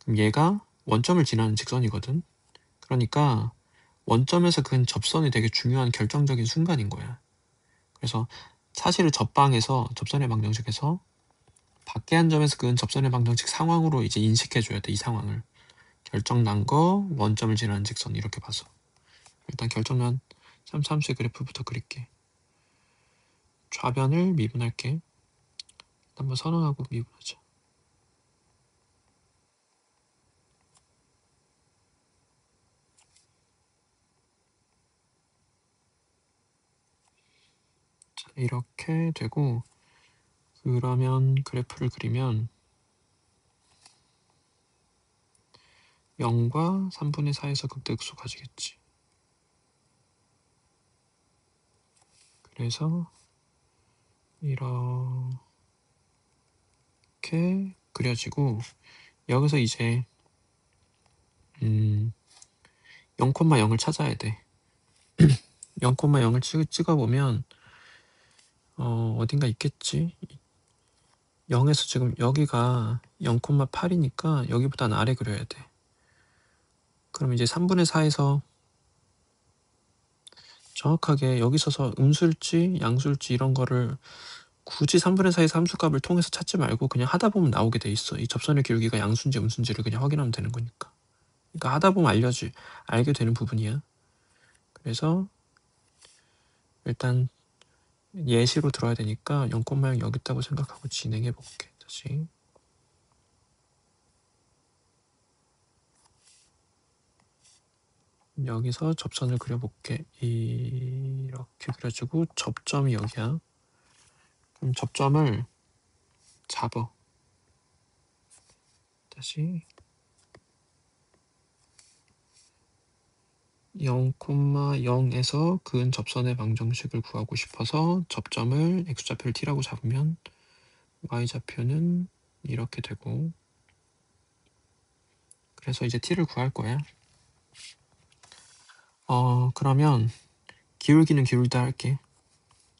그럼 얘가 원점을 지나는 직선이거든. 그러니까 원점에서 그은 접선이 되게 중요한 결정적인 순간인 거야. 그래서 사실을 접선의 방정식에서 밖에 한 점에서 그은 접선의 방정식 상황으로 이제 인식해줘야 돼. 이 상황을. 결정난 거, 원점을 지나는 직선 이렇게 봐서. 일단 결정난 3차함수의 그래프부터 그릴게. 좌변을 미분할게. 한번 선언하고 미분하자. 자, 이렇게 되고 그러면 그래프를 그리면 0과 3분의 4에서 극대극소 가지겠지. 그래서 이렇게 그려지고 여기서 이제 0,0을 찾아야 돼. 0,0을 찍어보면 어딘가 있겠지. 0에서 지금 여기가 0,8이니까 여기보다는 아래 그려야 돼. 그럼 이제 3분의 4에서 정확하게 여기 있어서 음수일지 양수일지 이런 거를 굳이 3분의 4에서 함수값을 통해서 찾지 말고 그냥 하다 보면 나오게 돼 있어. 이 접선의 기울기가 양수인지 음수인지를 그냥 확인하면 되는 거니까. 그러니까 하다 보면 알게 되는 부분이야. 그래서 일단 예시로 들어야 되니까 0,0 여기 있다고 생각하고 진행해 볼게. 다시. 여기서 접선을 그려볼게. 이렇게 그려주고 접점이 여기야. 그럼 접점을 잡어. 다시 0,0에서 그은 접선의 방정식을 구하고 싶어서 접점을 x좌표를 t라고 잡으면 y좌표는 이렇게 되고, 그래서 이제 t를 구할 거야. 그러면 기울기는 기울다 할게.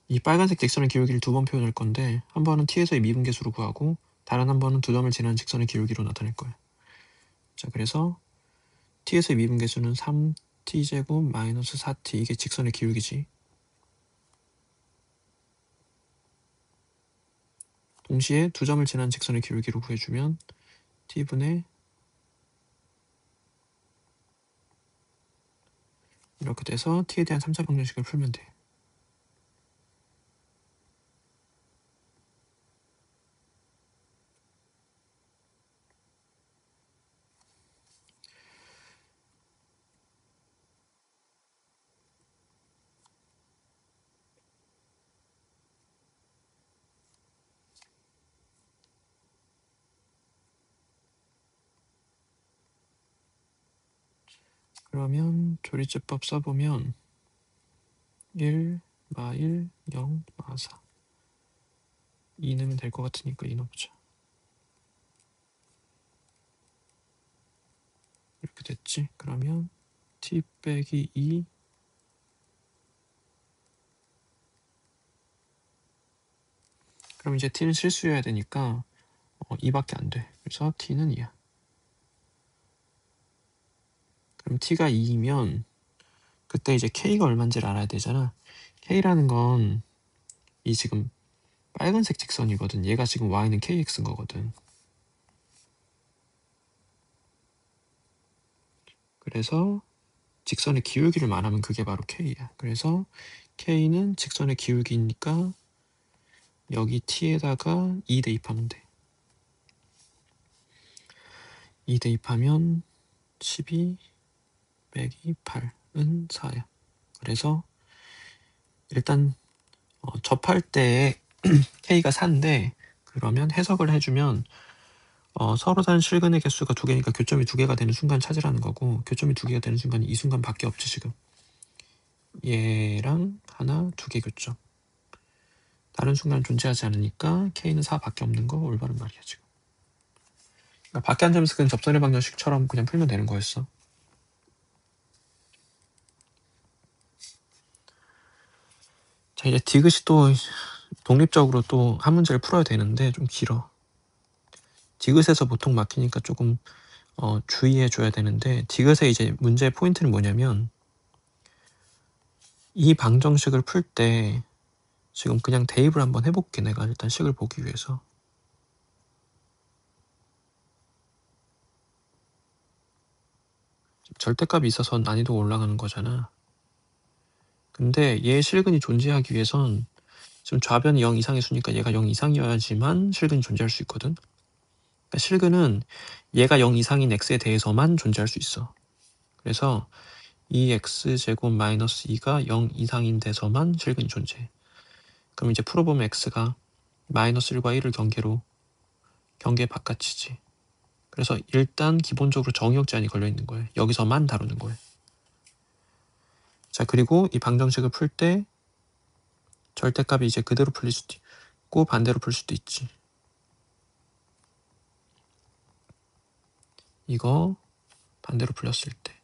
이 빨간색 직선의 기울기를 두 번 표현할 건데 한 번은 t에서의 미분계수로 구하고 다른 한 번은 두 점을 지나는 직선의 기울기로 나타낼 거야. 자, 그래서 t에서의 미분계수는 3t제곱 마이너스 4t, 이게 직선의 기울기지. 동시에 두 점을 지나는 직선의 기울기로 구해주면 t분의 이렇게 돼서 t에 대한 3차 방정식을 풀면 돼. 그러면 조리제법 써보면 1, 마 1, 0, 마 4. 2 넣으면 될 것 같으니까 2 넣어보자. 이렇게 됐지? 그러면 t 빼기 2 그럼 이제 t는 실수여야 되니까 2밖에 안 돼. 그래서 t는 2야. 그럼 t가 2이면 그때 이제 k가 얼마인지를 알아야 되잖아. k라는 건 이 지금 빨간색 직선이거든. 얘가 지금 y는 kx인 거거든. 그래서 직선의 기울기를 말하면 그게 바로 k야. 그래서 k는 직선의 기울기니까 여기 t에다가 2 대입하면 돼. 2 대입하면 12 빼기 8은 4야. 그래서 일단 접할 때 k가 4인데 그러면 해석을 해주면 서로 다른 실근의 개수가 2개니까 교점이 2개가 되는 순간 찾으라는 거고, 교점이 2개가 되는 순간이 이 순간밖에 없지 지금. 얘랑 하나, 2개 교점. 다른 순간 존재하지 않으니까 k는 4밖에 없는 거 올바른 말이야 지금. 그러니까 밖에 한 점에서 그냥 접선의 방정식처럼 그냥 풀면 되는 거였어. 자, 이제 디귿이 또 독립적으로 또 한 문제를 풀어야 되는데 좀 길어. 디귿에서 보통 막히니까 조금 주의해 줘야 되는데, 디귿의 이제 문제의 포인트는 뭐냐면 이 방정식을 풀 때 지금 그냥 대입을 한번 해볼게. 내가 일단 식을 보기 위해서. 절대값이 있어서 난이도가 올라가는 거잖아. 근데 얘의 실근이 존재하기 위해선 지금 좌변이 0 이상의 수니까 얘가 0 이상이어야지만 실근이 존재할 수 있거든. 그러니까 실근은 얘가 0 이상인 x에 대해서만 존재할 수 있어. 그래서 이 x제곱 마이너스 2가 0 이상인 데서만 실근이 존재해. 그럼 이제 풀어보면 x가 마이너스 1과 1을 경계 바깥이지. 그래서 일단 기본적으로 정의역 제한이 걸려있는 거예요. 여기서만 다루는 거예요. 자, 그리고 이 방정식을 풀 때 절대값이 이제 그대로 풀릴 수도 있고 반대로 풀 수도 있지. 이거 반대로 풀렸을 때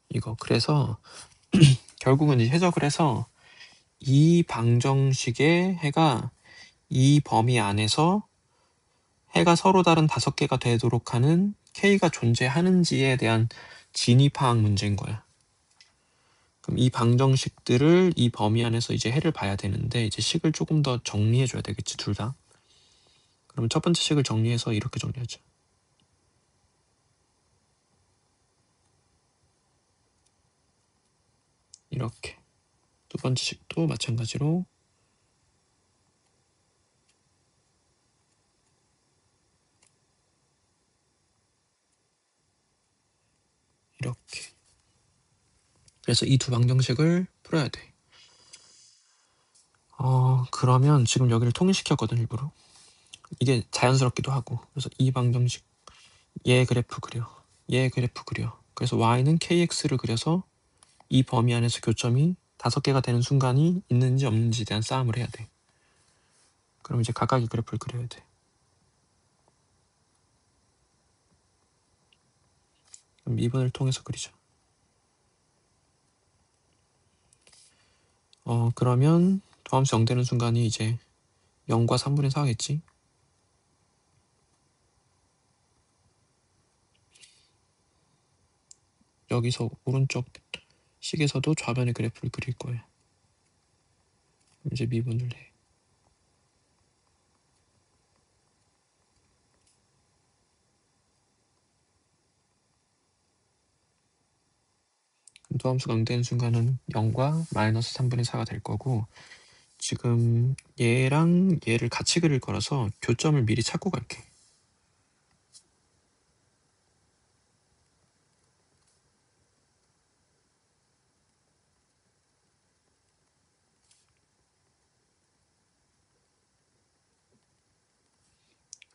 이거 그래서 결국은 이제 해석을 해서 이 방정식의 해가 이 범위 안에서 해가 서로 다른 5개가 되도록 하는 K가 존재하는지에 대한 진위파악 문제인 거야. 그럼 이 방정식들을 이 범위 안에서 이제 해를 봐야 되는데 이제 식을 조금 더 정리해 줘야 되겠지, 둘 다. 그럼 첫 번째 식을 정리해서 이렇게 정리하자. 이렇게. 두 번째 식도 마찬가지로 이렇게. 그래서 이 두 방정식을 풀어야 돼. 그러면 지금 여기를 통일시켰거든, 일부러. 이게 자연스럽기도 하고. 그래서 이 방정식, 얘 그래프 그려. 얘 그래프 그려. 그래서 y는 kx를 그려서 이 범위 안에서 교점이 5개가 되는 순간이 있는지 없는지에 대한 싸움을 해야 돼. 그럼 이제 각각의 그래프를 그려야 돼. 그럼 미분을 통해서 그리자. 그러면 도함수 0 되는 순간이 이제 0과 3분의 4겠지. 여기서 오른쪽 식에서도 좌변의 그래프를 그릴 거예요. 이제 미분을 해. 도함수가 0 되는 순간은 0과 마이너스 3분의 4가 될 거고, 지금 얘랑 얘를 같이 그릴 거라서 교점을 미리 찾고 갈게.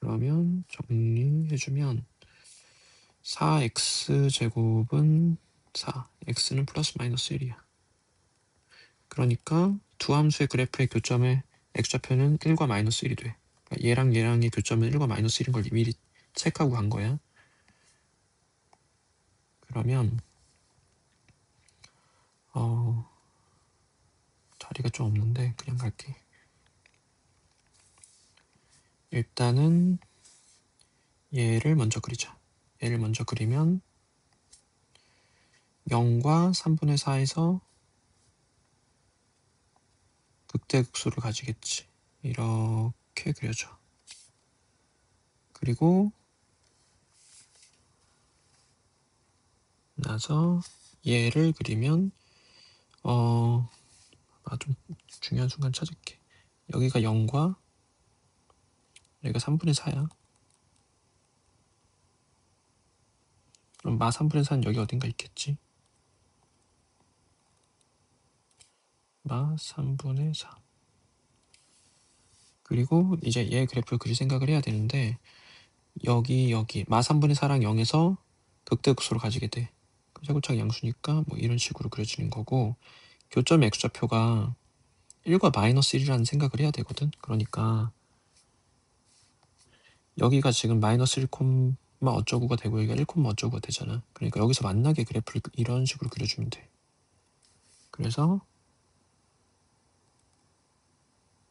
그러면 정리해주면 4x제곱은 4, x는 플러스 마이너스 1이야. 그러니까 두 함수의 그래프의 교점의 x좌표는 1과 마이너스 1이 돼. 그러니까 얘랑 얘랑의 교점은 1과 마이너스 1인 걸 미리 체크하고 간 거야. 그러면 자리가 좀 없는데 그냥 갈게. 일단은 얘를 먼저 그리자. 얘를 먼저 그리면 0과 3분의 4에서 극대극소를 가지겠지. 이렇게 그려줘. 그리고 나서 얘를 그리면 좀 중요한 순간 찾을게. 여기가 0과 여기가 3분의 4야. 그럼 마 3분의 4는 여기 어딘가 있겠지. 마 3분의 4. 그리고 이제 얘 그래프를 그릴 생각을 해야 되는데 여기 마 3분의 4랑 0에서 극대극소를 가지게 돼. 세골차기 양수니까 뭐 이런 식으로 그려지는 거고, 교점 x좌표가 1과 마이너스 1이라는 생각을 해야 되거든. 그러니까 여기가 지금 마이너스 1, 어쩌고가 되고 여기가 1, 어쩌고가 되잖아. 그러니까 여기서 만나게 그래프를 이런 식으로 그려주면 돼. 그래서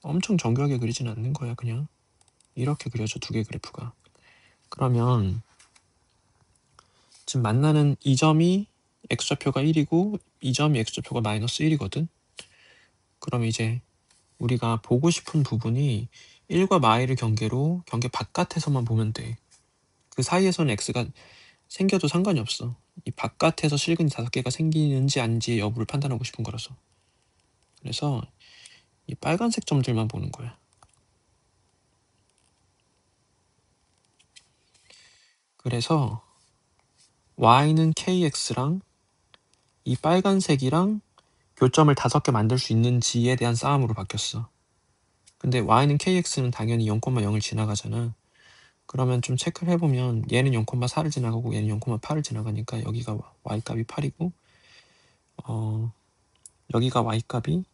엄청 정교하게 그리진 않는 거야. 그냥 이렇게 그려져, 두 개 그래프가. 그러면 지금 만나는 이 점이 x좌표가 1이고 이 점이 x좌표가 마이너스 1이거든. 그럼 이제 우리가 보고 싶은 부분이 1과 마이를 경계로 경계 바깥에서만 보면 돼. 그 사이에서는 x가 생겨도 상관이 없어. 이 바깥에서 실근이 5개가 생기는지 아닌지의 여부를 판단하고 싶은 거라서. 그래서 이 빨간색 점들만 보는 거야. 그래서 y는 kx랑 이 빨간색이랑 교점을 5개 만들 수 있는지에 대한 싸움으로 바뀌었어. 근데 y는 kx는 당연히 0,0을 지나가잖아. 그러면 좀 체크를 해보면 얘는 0,4를 지나가고 얘는 0,8을 지나가니까 여기가 y값이 8이고 여기가 y값이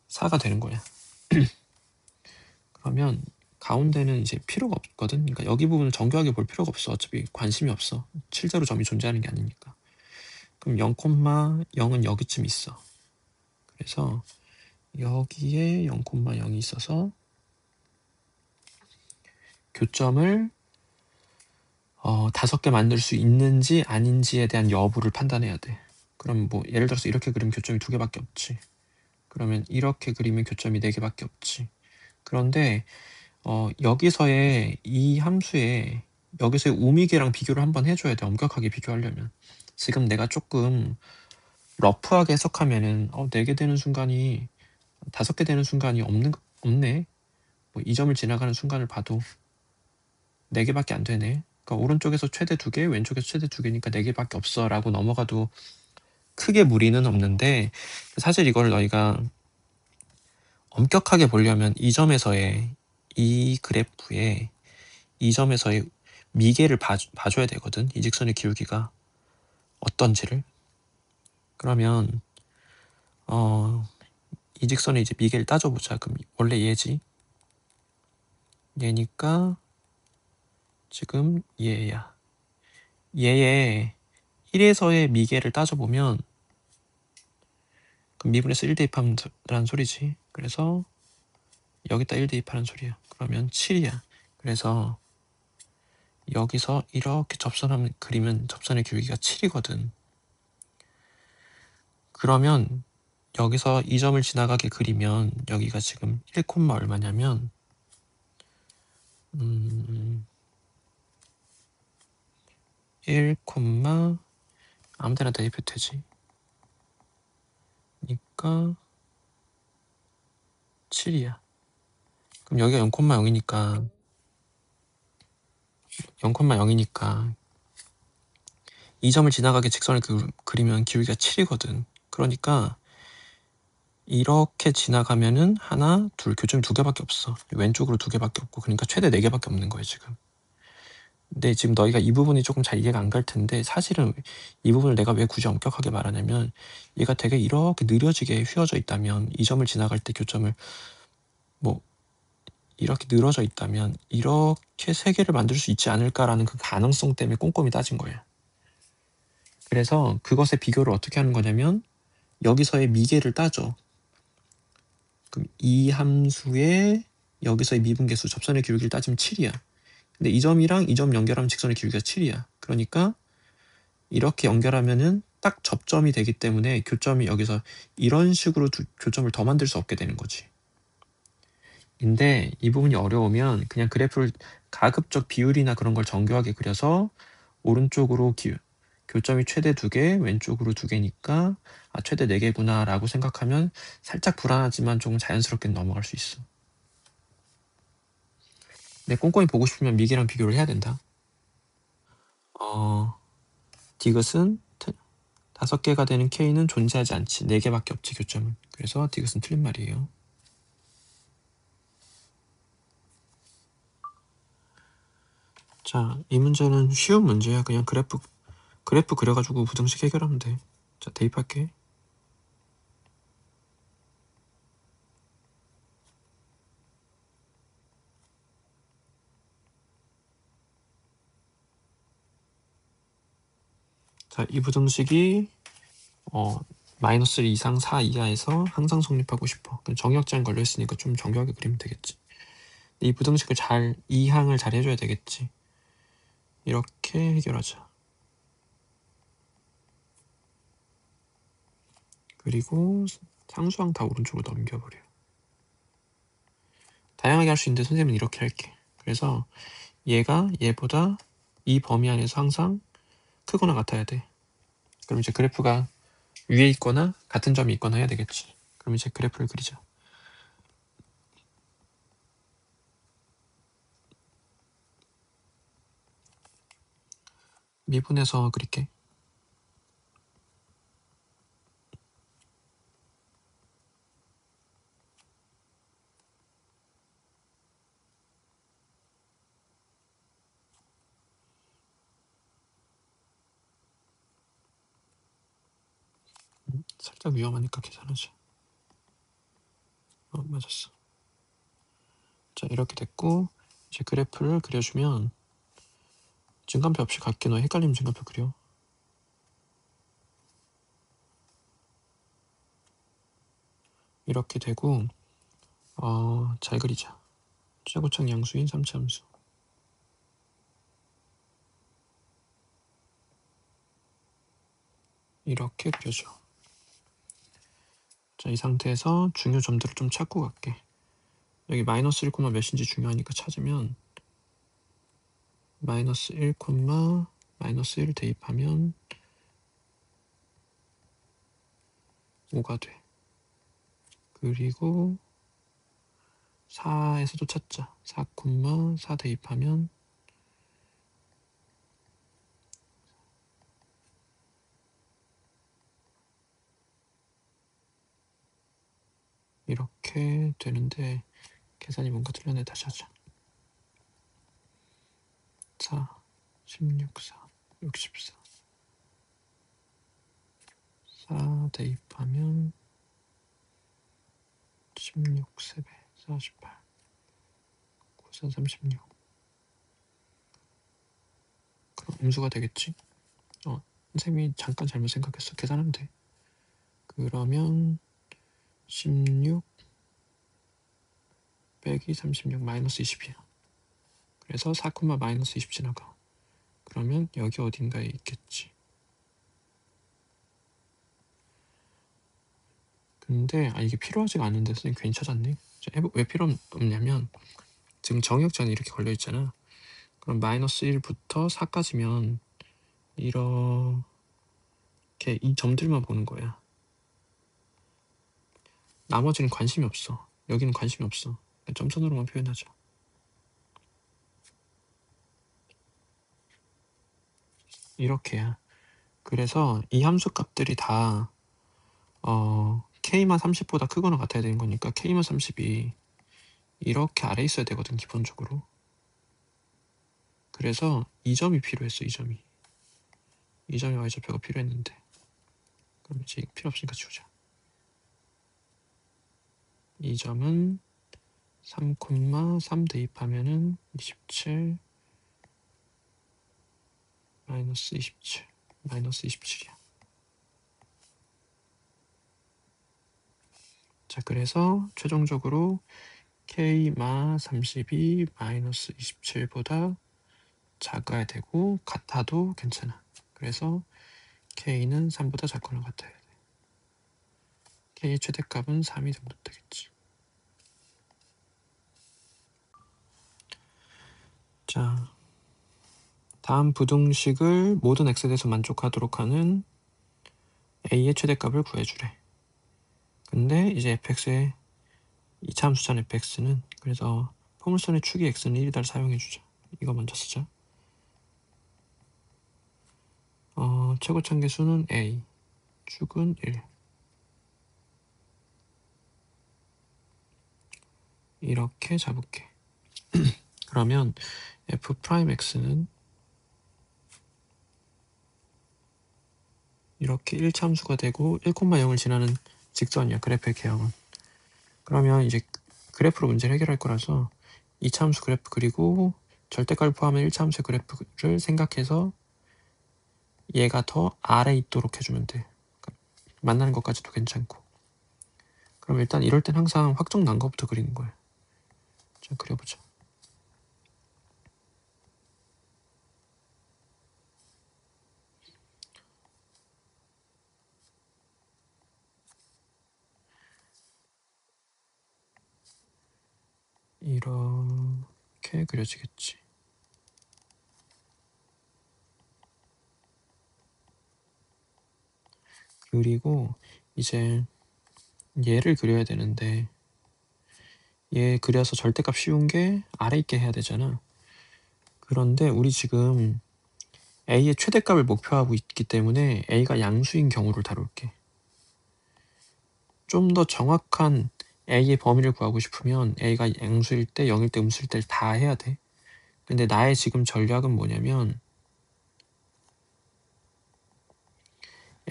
4가 되는 거야. 그러면 가운데는 이제 필요가 없거든. 그러니까 여기 부분을 정교하게 볼 필요가 없어. 어차피 관심이 없어. 실제로 점이 존재하는 게 아니니까. 그럼 0,0은 여기쯤 있어. 그래서 여기에 0,0이 있어서 교점을 5개 만들 수 있는지 아닌지에 대한 여부를 판단해야 돼. 그럼 뭐 예를 들어서 이렇게 그리면 교점이 2개밖에 없지. 그러면 이렇게 그리면 교점이 4개밖에 없지. 그런데 여기서의 이 함수에 여기서의 우미계랑 비교를 한번 해줘야 돼. 엄격하게 비교하려면. 지금 내가 조금 러프하게 해석하면은 4개 되는 순간이 5개 되는 순간이 없네. 뭐 이 점을 지나가는 순간을 봐도 4개밖에 안 되네. 그러니까 오른쪽에서 최대 2개, 왼쪽에서 최대 2개니까 4개밖에 없어 라고 넘어가도 크게 무리는 없는데, 사실 이걸 너희가 엄격하게 보려면 이 점에서의 이 그래프에 이 점에서의 미계를 봐줘야 되거든. 이 직선의 기울기가 어떤지를. 그러면 이 직선의 이제 미계를 따져보자. 그럼 원래 얘지. 얘니까 지금 얘야. 얘의 1에서의 미계를 따져보면 그럼 미분에서 1 대입하라는 소리지. 그래서 여기다 1 대입하는 소리야. 그러면 7이야. 그래서 여기서 이렇게 접선하면 그리면 접선의 기울기가 7이거든. 그러면 여기서 이 점을 지나가게 그리면 여기가 지금 1, 얼마냐면 1, 아무 데나 대입해도 되지. 그러니까 7이야. 그럼 여기가 0,0이니까 0,0이니까 이 점을 지나가게 직선을 그리면 기울기가 7이거든. 그러니까 이렇게 지나가면은 하나, 둘, 교점이 2개밖에 없어. 왼쪽으로 2개밖에 없고, 그러니까 최대 4개밖에 없는 거예요, 지금. 근데 지금 너희가 이 부분이 조금 잘 이해가 안 갈 텐데, 사실은 이 부분을 내가 왜 굳이 엄격하게 말하냐면, 얘가 되게 이렇게 느려지게 휘어져 있다면, 이 점을 지나갈 때 교점을 뭐 이렇게 늘어져 있다면 이렇게 3개를 만들 수 있지 않을까라는 그 가능성 때문에 꼼꼼히 따진 거야. 그래서 그것의 비교를 어떻게 하는 거냐면 여기서의 미계를 따져. 그럼 이 함수의 여기서의 미분계수 접선의 기울기를 따지면 7이야. 근데 이 점이랑 이 점 연결하면 직선의 기울기가 7이야. 그러니까 이렇게 연결하면은 딱 접점이 되기 때문에 교점이 여기서 이런 식으로 교점을 더 만들 수 없게 되는 거지. 근데 이 부분이 어려우면 그냥 그래프를 가급적 비율이나 그런 걸 정교하게 그려서 오른쪽으로 교점이 최대 2개, 왼쪽으로 2개니까 최대 4개구나 라고 생각하면 살짝 불안하지만 조금 자연스럽게 넘어갈 수 있어. 근데 꼼꼼히 보고 싶으면 미계랑 비교를 해야 된다. 디귿은 5개가 되는 K는 존재하지 않지. 4개밖에 없지, 교점은. 그래서 디귿은 틀린 말이에요. 자, 이 문제는 쉬운 문제야. 그냥 그래프 그려가지고 부등식 해결하면 돼. 자, 대입할게. 자, 이 부등식이 -1 이상 4 이하에서 항상 성립하고 싶어. 정의역 제한 걸려있으니까 좀 정교하게 그리면 되겠지. 이 부등식을 이 항을 잘 해줘야 되겠지. 이렇게 해결하자. 그리고 상수항 다 오른쪽으로 넘겨버려. 다양하게 할 수 있는데 선생님은 이렇게 할게. 그래서 얘가 얘보다 이 범위 안에서 항상 크거나 같아야 돼. 그럼 이제 그래프가 위에 있거나 같은 점이 있거나 해야 되겠지. 그럼 이제 그래프를 그리자. 미분해서 그릴게. 살짝 위험하니까 계산하자. 맞았어. 자, 이렇게 됐고 이제 그래프를 그려주면 증간표 없이 갈게. 너 헷갈리면 증간표 그려. 이렇게 되고 잘 그리자. 최고창 양수인 3차 함수. 이렇게 그려줘. 자, 이 상태에서 중요 점들을 좀 찾고 갈게. 여기 마이너스 1, 몇인지 중요하니까 찾으면 마이너스 1, 마이너스 1 대입하면 5가 돼. 그리고 4에서도 찾자. 4, 4 대입하면 이렇게 되는데 계산이 뭔가 틀렸네. 다시 하자. 4, 16, 4, 64 4 대입하면 16, 3배, 48 9, 36 그럼 음수가 되겠지? 선생님이 잠깐 잘못 생각했어. 계산하면 돼. 그러면 16 빼기 36 마이너스 20이야. 그래서 4, 마이너스 20 지나가. 그러면 여기 어딘가에 있겠지. 근데 이게 필요하지가 않은데 선생님 괜히 찾았네. 왜 필요 없냐면 지금 정역전이 이렇게 걸려있잖아. 그럼 마이너스 1부터 4까지면 이렇게 이 점들만 보는 거야. 나머지는 관심이 없어. 여기는 관심이 없어. 점선으로만 표현하자. 이렇게야. 그래서 이 함수 값들이 다 K만 30보다 크거나 같아야 되는 거니까 K만 30이 이렇게 아래에 있어야 되거든, 기본적으로. 그래서 이 점이 필요했어. 이 점이 y좌표가 필요했는데. 그럼 이제 필요 없으니까 지우자. 이 점은 3, 3 대입하면은 27 마이너스 27 마이너스 27이야. 자, 그래서 최종적으로 K마 32 마이너스 27보다 작아야 되고 같아도 괜찮아. 그래서 K는 3보다 작거나 같아야 돼. K의 최대값은 3이 정도 되겠지. 자, 다음 부등식을 모든 x에 대해서 만족하도록 하는 a의 최대값을 구해주래. 근데 이제 fx의 2차 함수잖아. fx는. 그래서 포물선의 축이 x는 1이다를 사용해주자. 이거 먼저 쓰자. 최고차계수는 a, 축은 1. 이렇게 잡을게. 그러면 f'x는 이렇게 1차 함수가 되고 1,0을 지나는 직선이야. 그래프의 개형은. 그러면 이제 그래프로 문제를 해결할 거라서 2차 함수 그래프 그리고 절대값을 포함한 1차 함수의 그래프를 생각해서 얘가 더 아래에 있도록 해주면 돼. 만나는 것까지도 괜찮고. 그럼 일단 이럴 땐 항상 확정 난 것부터 그리는 거야. 자, 그려보자. 이렇게 그려지겠지. 그리고 이제 얘를 그려야 되는데 얘 그려서 절대값 씌운 게 아래 있게 해야 되잖아. 그런데 우리 지금 A의 최대값을 목표하고 있기 때문에 A가 양수인 경우를 다룰게. 좀 더 정확한 A의 범위를 구하고 싶으면 A가 양수일 때, 0일 때, 음수일 때 다 해야 돼. 근데 나의 지금 전략은 뭐냐면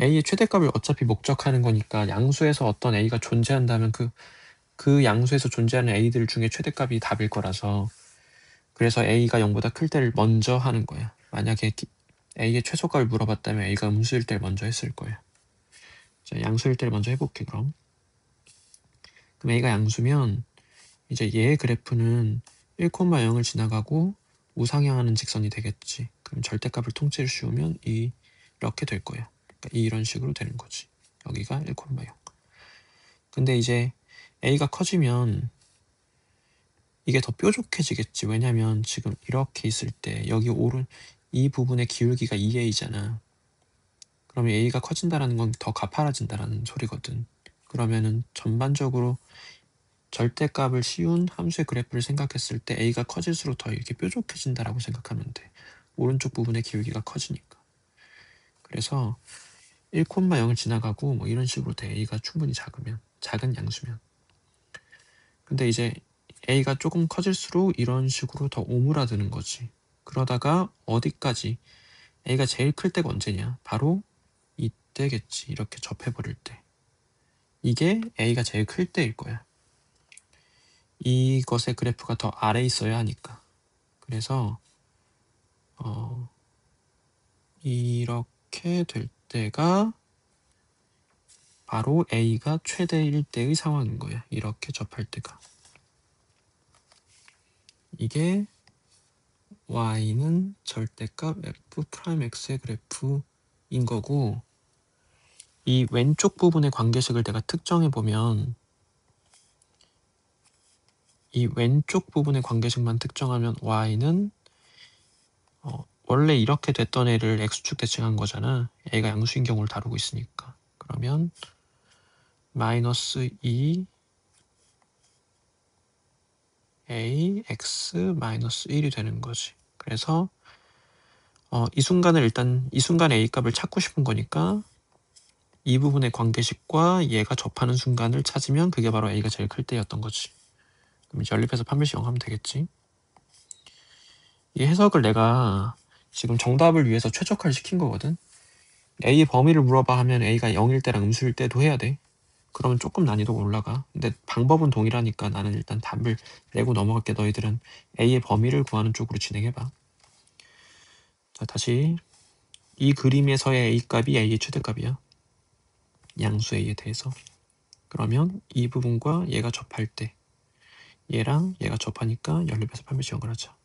a의 최대값을 어차피 목적하는 거니까 양수에서 어떤 a가 존재한다면 그 양수에서 존재하는 a들 중에 최대값이 답일 거라서, 그래서 a가 0보다 클 때를 먼저 하는 거야. 만약에 a의 최소값을 물어봤다면 a가 음수일 때를 먼저 했을 거야. 자, 양수일 때를 먼저 해볼게. 그럼 a가 양수면 이제 얘의 그래프는 1,0을 지나가고 우상향하는 직선이 되겠지. 그럼 절대값을 통째로 씌우면 이렇게 될 거야. 그러니까 이런 식으로 되는 거지. 여기가 1,0. 근데 이제 a가 커지면 이게 더 뾰족해지겠지. 왜냐면 지금 이렇게 있을 때 여기 오른 이 부분의 기울기가 2a잖아. 그러면 a가 커진다는 건 더 가파라진다는 소리거든. 그러면은 전반적으로 절대값을 씌운 함수의 그래프를 생각했을 때 a가 커질수록 더 이렇게 뾰족해진다라고 생각하면 돼. 오른쪽 부분의 기울기가 커지니까. 그래서 1,0을 지나가고 뭐 이런 식으로 돼. a가 충분히 작은 양수면. 근데 이제 a가 조금 커질수록 이런 식으로 더 오므라드는 거지. 그러다가 어디까지? a가 제일 클 때가 언제냐? 바로 이때겠지. 이렇게 접해버릴 때. 이게 a가 제일 클 때일 거야. 이것의 그래프가 더 아래에 있어야 하니까. 그래서 이렇게 될 때가 바로 a가 최대일 때의 상황인 거야. 이렇게 접할 때가. 이게 y는 절대값 f'x의 그래프인 거고, 이 왼쪽 부분의 관계식을 내가 특정해 보면, 이 왼쪽 부분의 관계식만 특정하면 y는 원래 이렇게 됐던 애를 x축 대칭한 거잖아. a가 양수인 경우를 다루고 있으니까. 그러면 마이너스 2 a x 마이너스 1이 되는 거지. 그래서 이 순간을 일단 이 순간 a 값을 찾고 싶은 거니까 이 부분의 관계식과 얘가 접하는 순간을 찾으면 그게 바로 a가 제일 클 때였던 거지. 그럼 이제 연립해서 판별식 0 하면 되겠지. 이 해석을 내가 지금 정답을 위해서 최적화를 시킨 거거든. a의 범위를 물어봐 하면 a가 0일 때랑 음수일 때도 해야 돼. 그러면 조금 난이도가 올라가. 근데 방법은 동일하니까 나는 일단 답을 내고 넘어갈게. 너희들은 a의 범위를 구하는 쪽으로 진행해봐. 자, 다시 이 그림에서의 a 값이 a의 최대값이야. 양수 a에 대해서. 그러면 이 부분과 얘가 접할 때 얘랑 얘가 접하니까 연립해서 판별식 0을 하자.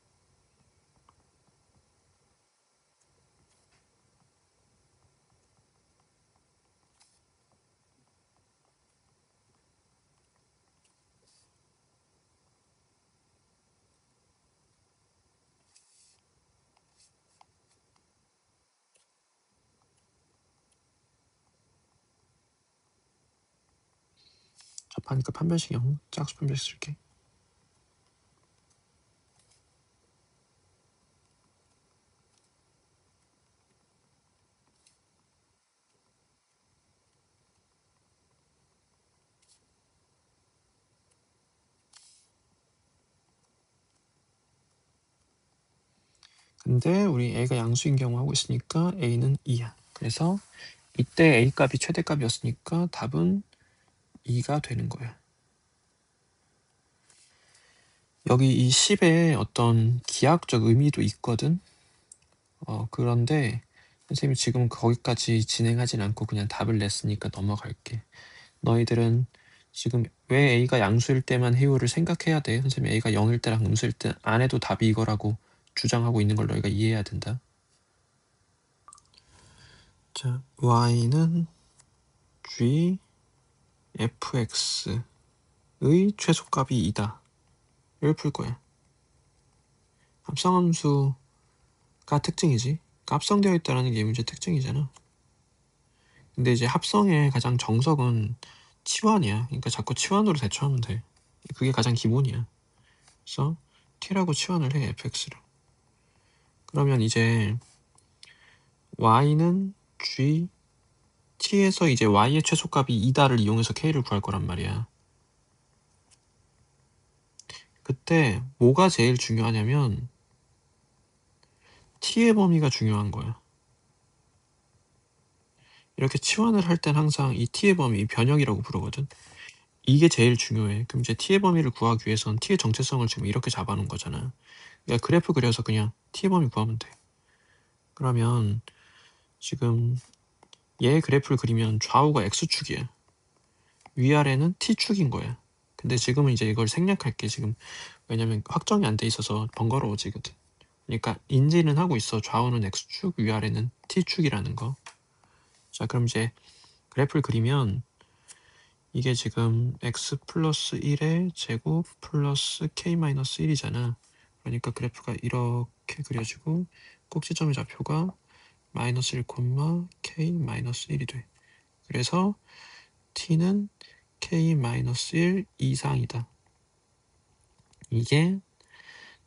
접하니까 판별식 0, 짝수 판별식 쓸게. 근데 우리 a가 양수인 경우 하고 있으니까 a는 2야. 그래서 이때 a 값이 최대값이었으니까 답은 2가 되는 거야. 여기 이 10에 어떤 기하학적 의미도 있거든. 그런데 선생님이 지금 거기까지 진행하진 않고 그냥 답을 냈으니까 넘어갈게. 너희들은 지금 왜 a가 양수일 때만 해요를 생각해야 돼. 선생님이 a가 0일 때랑 음수일 때 안 해도 답이 이거라고 주장하고 있는 걸 너희가 이해해야 된다. 자, y는 g fx의 최소값이 2다. 를 풀 거야. 합성함수가 특징이지. 그러니까 합성되어 있다는 게 문제 특징이잖아. 근데 이제 합성의 가장 정석은 치환이야. 그러니까 자꾸 치환으로 대처하면 돼. 그게 가장 기본이야. 그래서 t라고 치환을 해, fx를. 그러면 이제 y는 g t에서 이제 y의 최소값이 2다를 이용해서 k를 구할 거란 말이야. 그때 뭐가 제일 중요하냐면 t의 범위가 중요한 거야. 이렇게 치환을 할 땐 항상 이 t의 범위 변형이라고 부르거든. 이게 제일 중요해. 그럼 이제 t의 범위를 구하기 위해선 t의 정체성을 지금 이렇게 잡아놓은 거잖아. 그러니까 그래프 그려서 그냥 t의 범위 구하면 돼. 그러면 지금 얘 그래프를 그리면 좌우가 x축이야. 위아래는 t축인 거야. 근데 지금은 이제 이걸 생략할게. 지금 왜냐면 확정이 안 돼 있어서 번거로워지거든. 그러니까 인지는 하고 있어. 좌우는 x축, 위아래는 t축이라는 거. 자, 그럼 이제 그래프를 그리면 이게 지금 x 플러스 1의 제곱 플러스 k-1이잖아. 그러니까 그래프가 이렇게 그려지고 꼭지점의 좌표가 마이너스 1, k-1이 돼. 그래서 t는 k-1 이상이다. 이게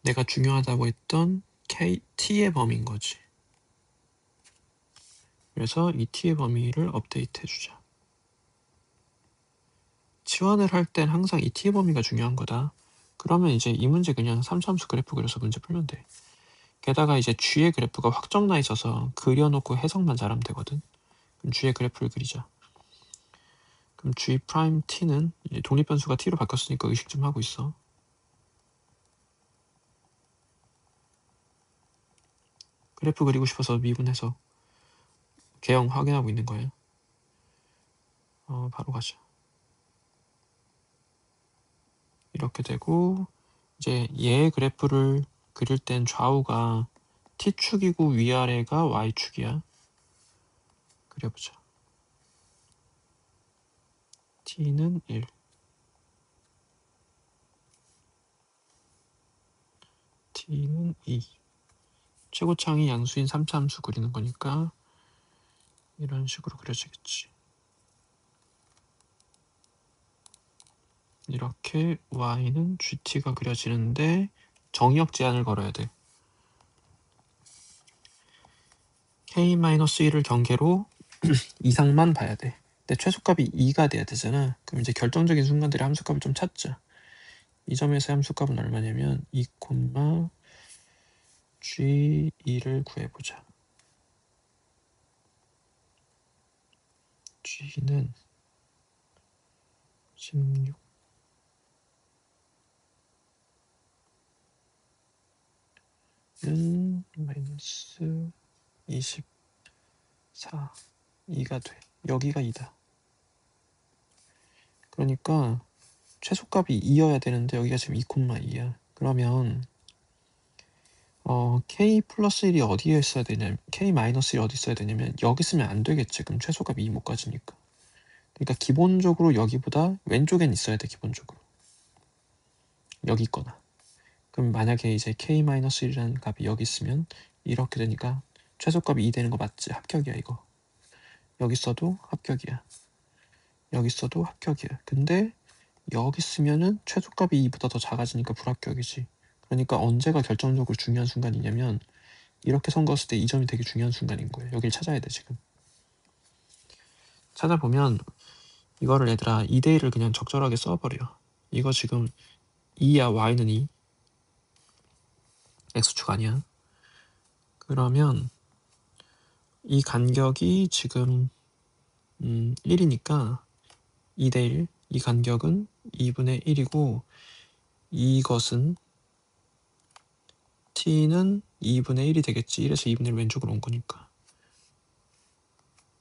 내가 중요하다고 했던 t의 범위인 거지. 그래서 이 t의 범위를 업데이트 해주자. 치환을 할 땐 항상 이 t의 범위가 중요한 거다. 그러면 이제 이 문제 그냥 3차함수 그래프 그려서 문제 풀면 돼. 게다가 이제 g의 그래프가 확정 나 있어서 그려놓고 해석만 잘하면 되거든. 그럼 g의 그래프를 그리자. 그럼 g 프라임 t는 이제 독립변수가 t로 바뀌었으니까 의식 좀 하고 있어. 그래프 그리고 싶어서 미분해서 개형 확인하고 있는 거예요. 바로 가자. 이렇게 되고 이제 얘 그래프를 그릴 땐 좌우가 t축이고 위아래가 y축이야. 그려보자. t는 1, t는 2. 최고창이 양수인 3차함수 그리는 거니까 이런 식으로 그려지겠지. 이렇게 y는 gt가 그려지는데 정의역 제한을 걸어야 돼. k-1을 경계로 이상만 봐야 돼. 근데 최소값이 2가 돼야 되잖아. 그럼 이제 결정적인 순간들의 함수값을 좀 찾자. 이 점에서의 함수값은 얼마냐면 2, g2를 구해보자. g는 16 는 마이너스 24 2가 돼. 여기가 2다. 그러니까 최소값이 2여야 되는데 여기가 지금 2,2야. 그러면 k 플러스 1이 어디에 있어야 되냐면 k 마이너스 1이 어디 있어야 되냐면 여기 쓰면 안 되겠지. 그럼 최소값이 2 못 가지니까. 그러니까 기본적으로 여기보다 왼쪽엔 있어야 돼. 기본적으로. 여기 있거나. 그럼 만약에 이제 k-1이라는 값이 여기 있으면 이렇게 되니까 최소값이 2 되는 거 맞지? 합격이야 이거. 여기 써도 합격이야. 여기 써도 합격이야. 근데 여기 쓰면은 최소값이 2보다 더 작아지니까 불합격이지. 그러니까 언제가 결정적으로 중요한 순간이냐면 이렇게 선 그었을 때 이 점이 되게 중요한 순간인 거예요. 여기를 찾아야 돼 지금. 찾아보면 이거를 얘들아 2대1을 그냥 적절하게 써버려. 이거 지금 2야 y는 2 x축 아니야. 그러면 이 간격이 지금 1이니까 2대1 이 간격은 2분의 1이고 이것은 t는 2분의 1이 되겠지. 1에서 2분의 1 왼쪽으로 온 거니까.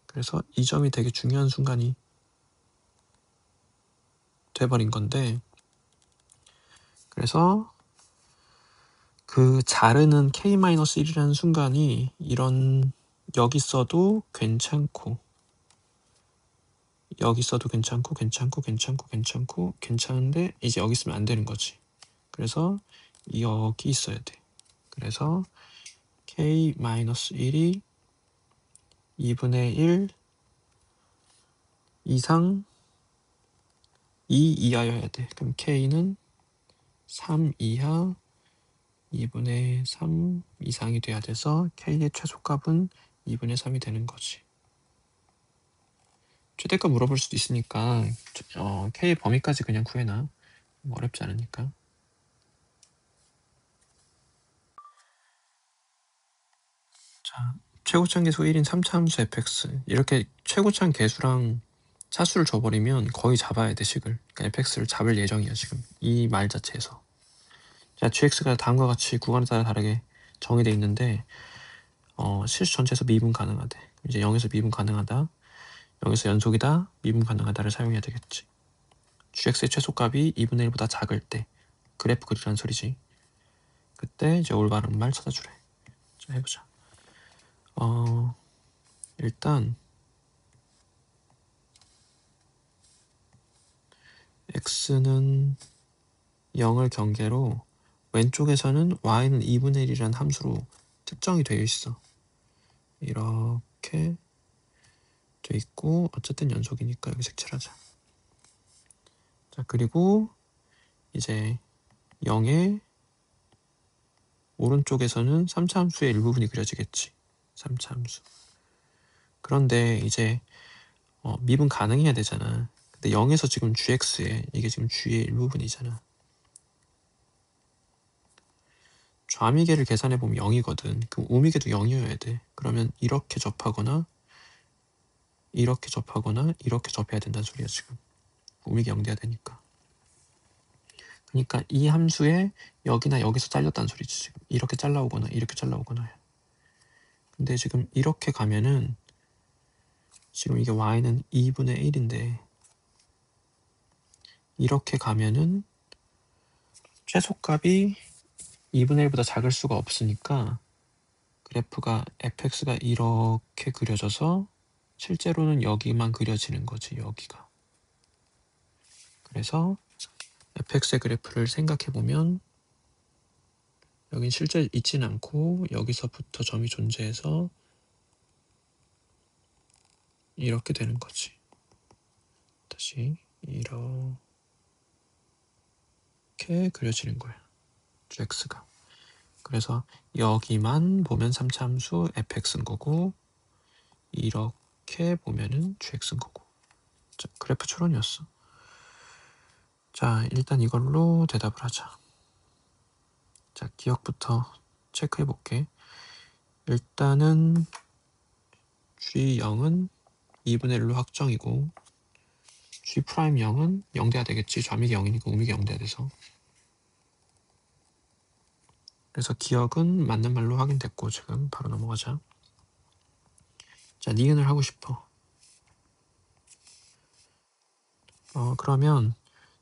그래서 이 점이 되게 중요한 순간이 돼버린 건데 그래서 그 자르는 k-1이라는 순간이 이런 여기 써도 괜찮고 여기 써도 괜찮고 괜찮은데 이제 여기 쓰면 안 되는 거지. 그래서 여기 있어야 돼. 그래서 k-1이 2분의 1 이상 2 이하여야 돼. 그럼 k는 3 이하 2분의 3 이상이 돼야 돼서 k의 최소값은 2분의 3이 되는 거지. 최대값 물어볼 수도 있으니까 k의 범위까지 그냥 구해놔. 어렵지 않으니까. 자, 최고참 계수 1인 3차 함수 fx 이렇게 최고참 계수랑 차수를 줘버리면 거의 잡아야 돼 식을. 그러니까 fx를 잡을 예정이야 지금 이 말 자체에서. 자 gx가 다음과 같이 구간에 따라 다르게 정의되어 있는데 실수 전체에서 미분 가능하대. 이제 0에서 미분 가능하다, 0에서 연속이다, 미분 가능하다를 사용해야 되겠지. gx의 최소값이 2분의 1보다 작을 때 그래프 그리라는 소리지. 그때 이제 올바른 말 찾아주래. 자 해보자. 일단 x는 0을 경계로 왼쪽에서는 y는 2분의 1이라는 함수로 특정이 되어 있어. 이렇게 돼 있고 어쨌든 연속이니까 여기 색칠하자. 자 그리고 이제 0의 오른쪽에서는 3차 함수의 일부분이 그려지겠지. 3차 함수. 그런데 이제 미분 가능해야 되잖아. 근데 0에서 지금 gx에 이게 지금 g의 일부분이잖아. 좌미계를 계산해보면 0이거든. 그럼 우미계도 0이어야 돼. 그러면 이렇게 접하거나 이렇게 접하거나 이렇게 접해야 된다는 소리야 지금. 우미계 0 돼야 되니까. 그러니까 이 함수에 여기나 여기서 잘렸다는 소리지 지금. 이렇게 잘라오거나 이렇게 잘라오거나. 근데 지금 이렇게 가면은 지금 이게 y는 2분의 1인데 이렇게 가면은 최소값이 2분의 1보다 작을 수가 없으니까 그래프가 fx가 이렇게 그려져서 실제로는 여기만 그려지는 거지, 여기가. 그래서 fx의 그래프를 생각해보면 여긴 실제 있진 않고 여기서부터 점이 존재해서 이렇게 되는 거지. 다시 이렇게 그려지는 거야, x가. 그래서 여기만 보면 3차 함수 fx인 거고 이렇게 보면은 gx인 거고. 자, 그래프 추론이었어. 자, 일단 이걸로 대답을 하자. 자, 기억부터 체크해 볼게. 일단은 G0은 2분의 1로 확정이고 G'0은 0 돼야 되겠지. 좌미계 0이니까 우미계 0 돼야 돼서. 그래서 기억은 맞는 말로 확인됐고 지금 바로 넘어가자. 자, 니은을 하고 싶어. 그러면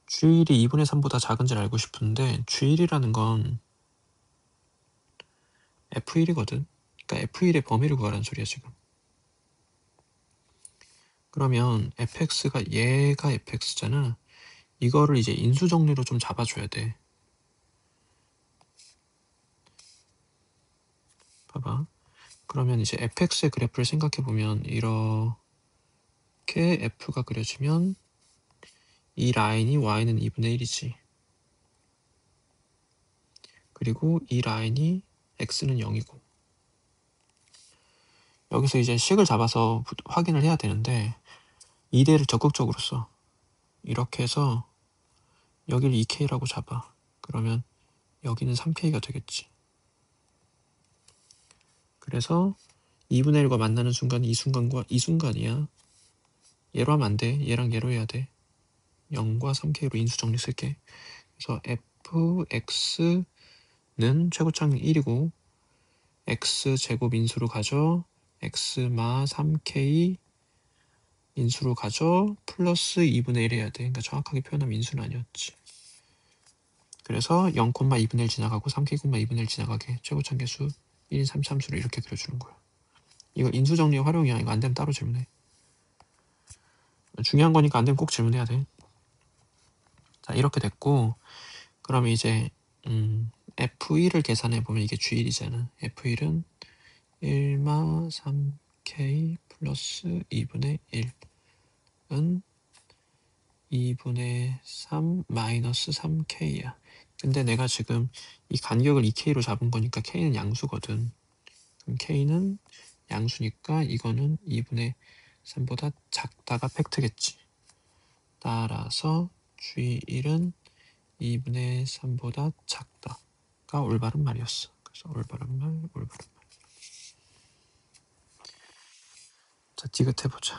G1이 2분의 3보다 작은지를 알고 싶은데 G1이라는 건 F1이거든. 그러니까 F1의 범위를 구하라는 소리야 지금. 그러면 fx가 얘가 fx잖아. 이거를 이제 인수 정리로 좀 잡아줘야 돼. 봐봐. 그러면 이제 fx의 그래프를 생각해보면 이렇게 f가 그려지면 이 라인이 y는 2분의 1이지. 그리고 이 라인이 x는 0이고. 여기서 이제 식을 잡아서 확인을 해야 되는데 2대를 적극적으로 써. 이렇게 해서 여기를 2k라고 잡아. 그러면 여기는 3k가 되겠지. 그래서 2분의 1과 만나는 순간이 이 순간과 이 순간이야. 얘로 하면 안 돼. 얘랑 얘로 해야 돼. 0과 3k로 인수 정리 쓸게. 그래서 fx는 최고차항 1이고 x제곱 인수로 가져 x마 3k 인수로 가져 플러스 2분의 1 해야 돼. 그러니까 정확하게 표현하면 인수는 아니었지. 그래서 0, 2분의 1 지나가고 3k, 2분의 1 지나가게 최고차항 계수 1인 3차 함수를 이렇게 그려주는 거야. 이거 인수 정리의 활용이야. 이거 안 되면 따로 질문해. 중요한 거니까 안 되면 꼭 질문해야 돼. 자, 이렇게 됐고 그러면 이제 F1을 계산해보면 이게 G1이잖아. F1은 1마 3K 플러스 2분의 1은 2분의 3 마이너스 3K야. 근데 내가 지금 이 간격을 2K로 잡은 거니까 K는 양수거든. 그럼 K는 양수니까 이거는 2분의 3보다 작다가 팩트겠지. 따라서 G1은 2분의 3보다 작다가 올바른 말이었어. 그래서 올바른 말, 올바른 말. 자, 디귿해보자.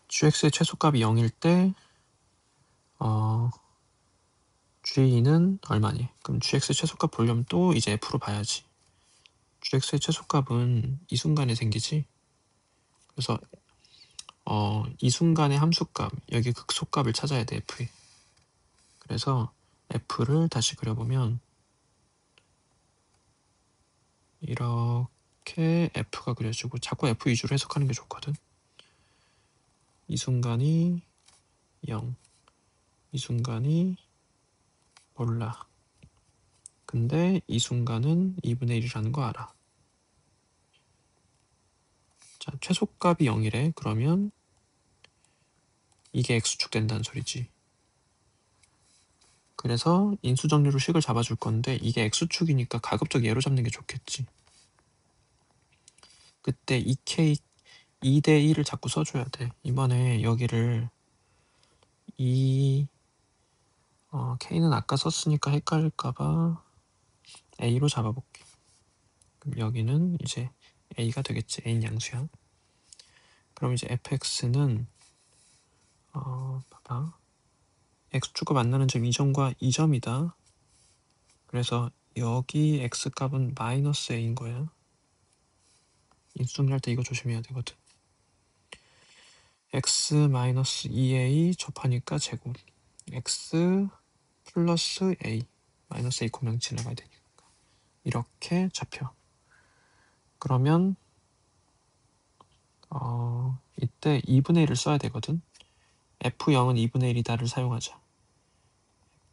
gx의 최소값이 0일 때 g는 얼마니? 그럼 gx의 최소값 보려면 또 이제 f로 봐야지. gx의 최소값은 이 순간에 생기지. 그래서 이 순간의 함수값, 여기 극소값을 찾아야 돼, f에. 그래서 f를 다시 그려보면 이렇게 f가 그려지고, 자꾸 f 위주로 해석하는 게 좋거든. 이 순간이 0, 이 순간이 몰라. 근데 이 순간은 2분의 1이라는 거 알아. 자, 최소값이 0이래. 그러면 이게 x축 된다는 소리지. 그래서 인수정리로 식을 잡아줄 건데 이게 x축이니까 가급적 얘로 잡는 게 좋겠지. 그때 2k 2대 1을 자꾸 써줘야 돼. 이번에 여기를 k는 아까 썼으니까 헷갈릴까봐 a로 잡아볼게. 그럼 여기는 이제 a가 되겠지. a는 양수야. 그럼 이제 fx는 봐봐. x축과 만나는 점 2점과 2점이다. 그래서 여기 x값은 마이너스 a인 거야. 인수정리할 때 이거 조심해야 되거든. x 마이너스 2a 접하니까 제곱, x 플러스 a 마이너스 a 공량 지나가야 되니까 이렇게 잡혀. 그러면 이때 2분의 1을 써야 되거든. f0은 2분의 1이다를 사용하자.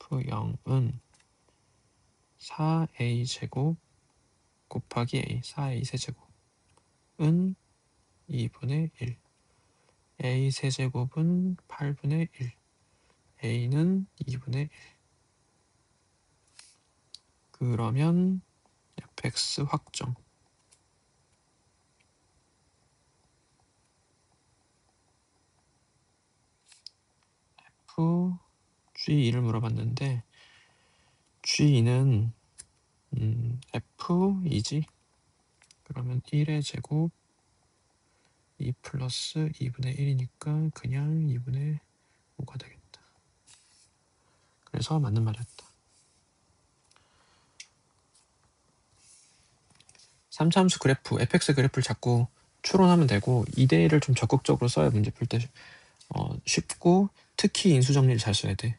f0은 4a 제곱 곱하기 a, 4a 세제곱은 2분의 1, a 세제곱은 8분의 1, a는 2분의 1. 그러면 fx 확정. g2를 물어봤는데 g2는 f2지. 그러면 1의 제곱 2 플러스 2분의 1이니까 그냥 2분의 5가 되겠다. 그래서 맞는 말이었다. 3차함수 그래프, fx 그래프를 자꾸 추론하면 되고 2대 1을 좀 적극적으로 써야 문제 풀 때 쉽고 특히 인수정리를 잘 써야 돼.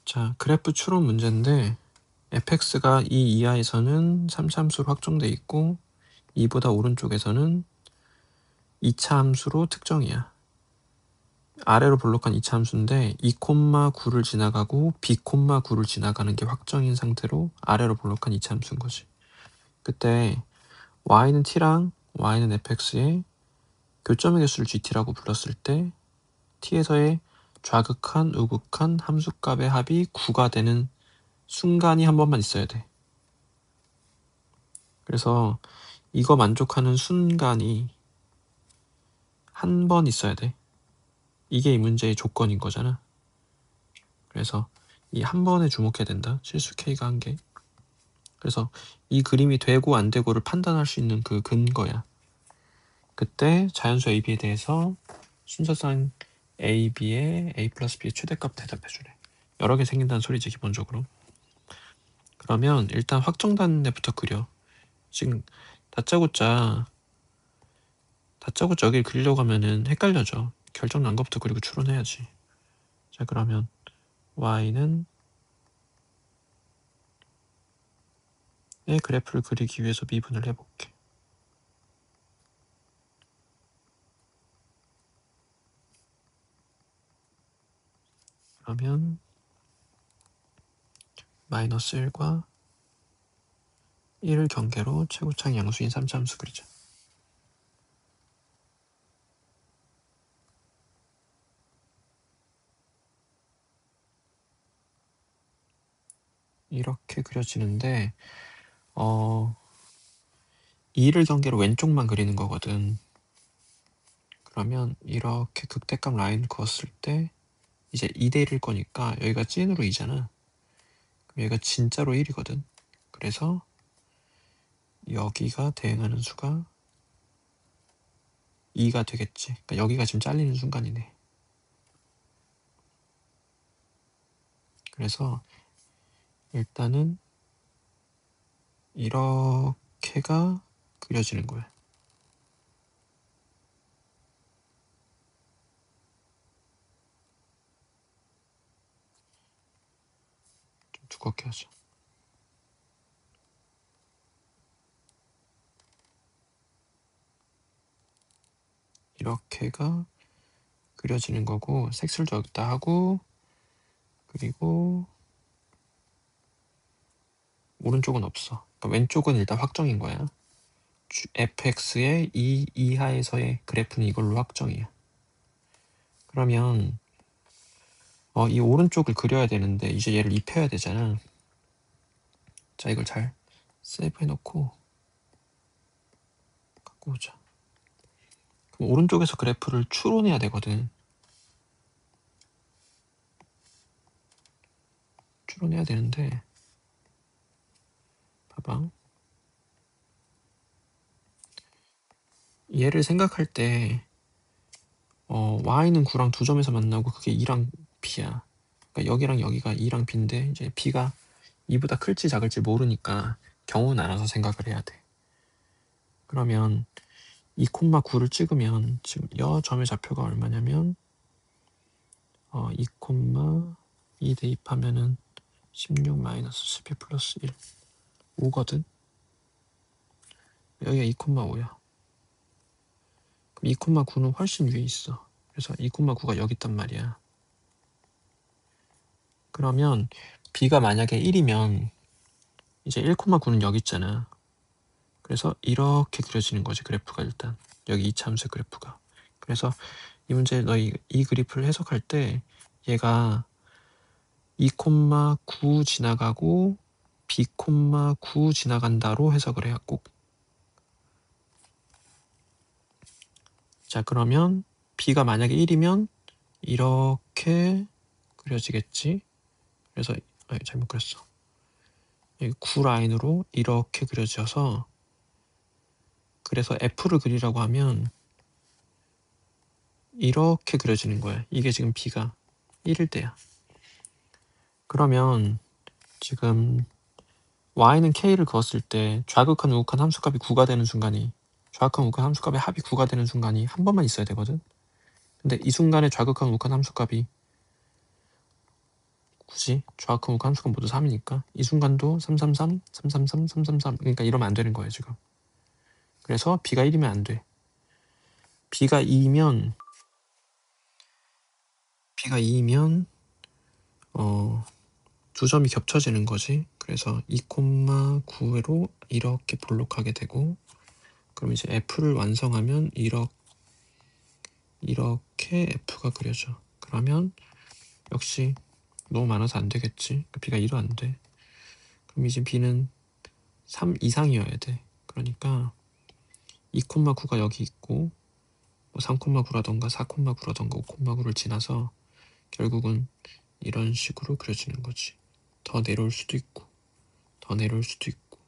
자, 그래프 추론 문제인데 fx가 2 이하에서는 3차함수로 확정돼 있고 2보다 오른쪽에서는 2차 함수로 특정이야. 아래로 볼록한 2차 함수인데 2,9를 지나가고 b,9를 지나가는 게 확정인 상태로 아래로 볼록한 2차 함수인 거지. 그때 y는 t랑 y는 fx의 교점의 개수를 gt라고 불렀을 때 t에서의 좌극한, 우극한 함수값의 합이 9가 되는 순간이 한 번만 있어야 돼. 그래서 이거 만족하는 순간이 한 번 있어야 돼. 이게 이 문제의 조건인 거잖아. 그래서 이 한 번에 주목해야 된다. 실수 K가 한 개. 그래서 이 그림이 되고 안 되고를 판단할 수 있는 그 근거야. 그때 자연수 AB에 대해서 순서상 AB의 A 플러스 B의 최대값 대답해주래. 여러 개 생긴다는 소리지 기본적으로. 그러면 일단 확정된 데부터 그려. 지금 다짜고짜 여기를 그리려고 하면은 헷갈려져. 결정 난 것부터 그리고 추론해야지. 자, 그러면 y는 의 그래프를 그리기 위해서 미분을 해볼게. 그러면 마이너스 1과 1을 경계로 최고차항 양수인 3차 함수 그리자. 이렇게 그려지는데 2를 경계로 왼쪽만 그리는 거거든. 그러면 이렇게 극대값 라인을 그었을 때 이제 2대 1일 거니까 여기가 찐으로 2잖아. 그럼 여기가 진짜로 1이거든. 그래서 여기가 대응하는 수가 2가 되겠지. 그러니까 여기가 지금 잘리는 순간이네. 그래서 일단은 이렇게가 그려지는 거야. 좀 두껍게 하자. 이렇게가 그려지는 거고, 색칠도 여기다 하고, 그리고 오른쪽은 없어. 그러니까 왼쪽은 일단 확정인 거야. fx의 2 이하에서의 그래프는 이걸로 확정이야. 그러면 이 오른쪽을 그려야 되는데 이제 얘를 입혀야 되잖아. 자, 이걸 잘 세이브 해놓고 갖고 오자. 그럼 오른쪽에서 그래프를 추론해야 되거든. 추론해야 되는데 봐봐. 얘를 생각할 때 y는 9랑 두 점에서 만나고 그게 2랑 b야. 그러니까 여기랑 여기가 2랑 b인데 이제 b가 2보다 클지 작을지 모르니까 경우 나눠서 생각을 해야 돼. 그러면 2,9를 찍으면 지금 여 점의 좌표가 얼마냐면 2,2 대입하면은 16 마이너스 12 플러스 1 5거든. 여기가 2,5야. 그럼 2,9는 훨씬 위에 있어. 그래서 2,9가 여기 있단 말이야. 그러면 b가 만약에 1이면 이제 1,9는 여기 있잖아. 그래서 이렇게 그려지는 거지, 그래프가. 일단 여기 이 참수의 그래프가. 그래서 이 문제 너희 이 그래프를 해석할 때 얘가 2,9 지나가고 b,9 지나간다로 해석을 해야 꼭. 자, 그러면 b가 만약에 1이면 이렇게 그려지겠지. 그래서 잘못 그렸어. 여기 9 라인으로 이렇게 그려져서, 그래서 f를 그리라고 하면 이렇게 그려지는 거야. 이게 지금 b가 1일 때야. 그러면 지금 y는 k를 그었을 때 좌극한 우극한 함수값이 9가 되는 순간이, 좌극한 우극한 함수값의 합이 9가 되는 순간이 한 번만 있어야 되거든. 근데 이 순간에 좌극한 우극한 함수값이 굳이 좌극한 우극한 함수값 모두 3이니까 이 순간도 333, 333, 333, 그러니까 이러면 안 되는 거예요 지금. 그래서 b가 1이면 안 돼. b가 2면 두 점이 겹쳐지는 거지. 그래서 2,9로 이렇게 볼록하게 되고, 그럼 이제 f를 완성하면 이렇게 f가 그려져. 그러면 역시 너무 많아서 안 되겠지. b가 1은 안 돼. 그럼 이제 b는 3 이상이어야 돼. 그러니까 2,9가 여기 있고 3,9라던가 4,9라던가 5,9를 지나서 결국은 이런 식으로 그려지는 거지. 더 내려올 수도 있고 더 내려올 수도 있고.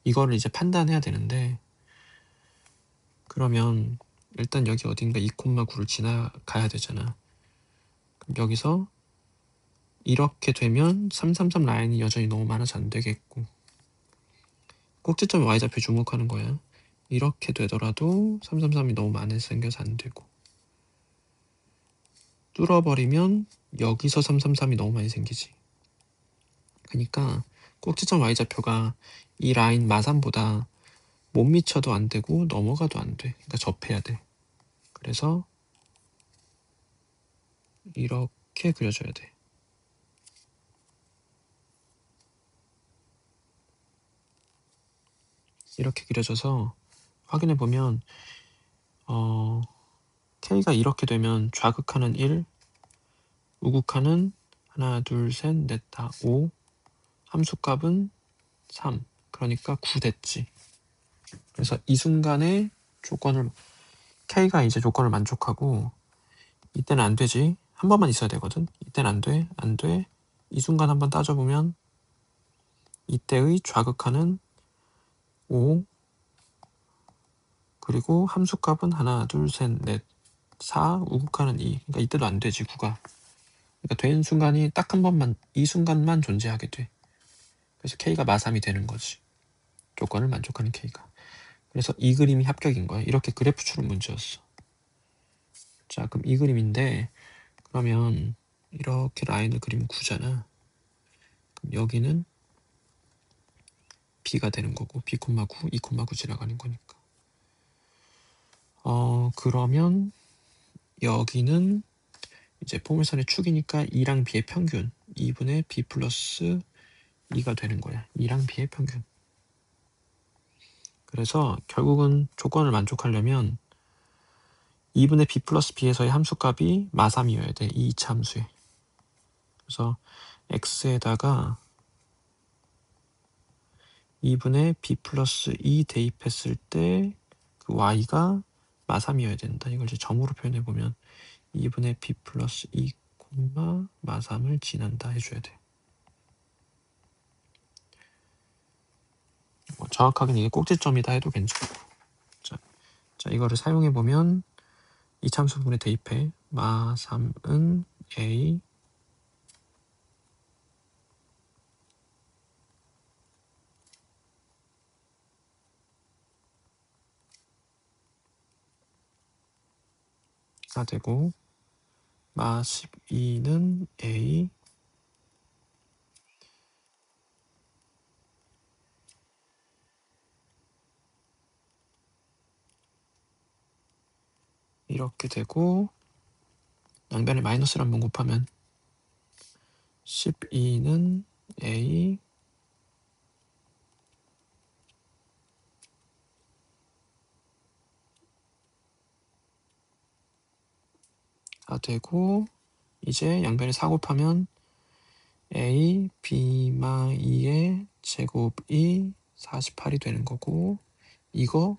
이거를 이제 판단해야 되는데, 그러면 일단 여기 어딘가 2,9를 지나가야 되잖아. 그럼 여기서 이렇게 되면 333 라인이 여전히 너무 많아서 안 되겠고, 꼭지점 y좌표 주목하는 거야. 이렇게 되더라도 333이 너무 많이 생겨서 안 되고, 뚫어버리면 여기서 333이 너무 많이 생기지. 그러니까 꼭지점 y좌표가 이 라인 마삼보다 못 미쳐도 안 되고 넘어가도 안 돼. 그러니까 접해야 돼. 그래서 이렇게 그려줘야 돼. 이렇게 그려져서 확인해보면 K가 이렇게 되면 좌극하는 1, 우극하는 하나, 둘, 셋, 넷, 다 5, 함수값은 3, 그러니까 9 됐지. 그래서 이 순간에 K가 이제 조건을 만족하고, 이때는 안 되지. 한 번만 있어야 되거든. 이때는 안 돼, 안 돼. 이 순간 한번 따져보면 이때의 좌극하는 5, 그리고 함수값은 하나, 둘, 셋, 넷, 4, 우극하는 2. 그러니까 이때도 안 되지, 9가. 그러니까 된 순간이 딱 한 번만, 이 순간만 존재하게 돼. 그래서 K가 마3이 되는 거지. 조건을 만족하는 K가. 그래서 이 그림이 합격인 거야. 이렇게 그래프 추론 문제였어. 자, 그럼 이 그림인데 그러면 이렇게 라인을 그리면 9잖아. 그럼 여기는 B가 되는 거고 B, 9, 2, 9 지나가는 거니까. 그러면 여기는 이제 포물선의 축이니까 2랑 B의 평균 2분의 B 플러스 2가 되는 거야. 2랑 B의 평균. 그래서 결국은 조건을 만족하려면 2분의 B 플러스 B에서의 함수값이 마3이어야 돼. 이 2차 함수에. 그래서 X에다가 2분의 B 플러스 2 대입했을 때 그 Y가 마3이어야 된다. 이걸 이제 점으로 표현해보면 2분의 B 플러스 2, 마3을 지난다 해줘야 돼. 정확하게는 이게 꼭지점이다 해도 괜찮고. 자, 이거를 사용해보면 이 참수분에 대입해 마3은 A 가 되고 마12는 A 이렇게 되고 양변에 마이너스를 한번 곱하면 12는 A 가 되고 이제 양변에 4 곱하면 A B-2의 제곱이 48이 되는 거고 이거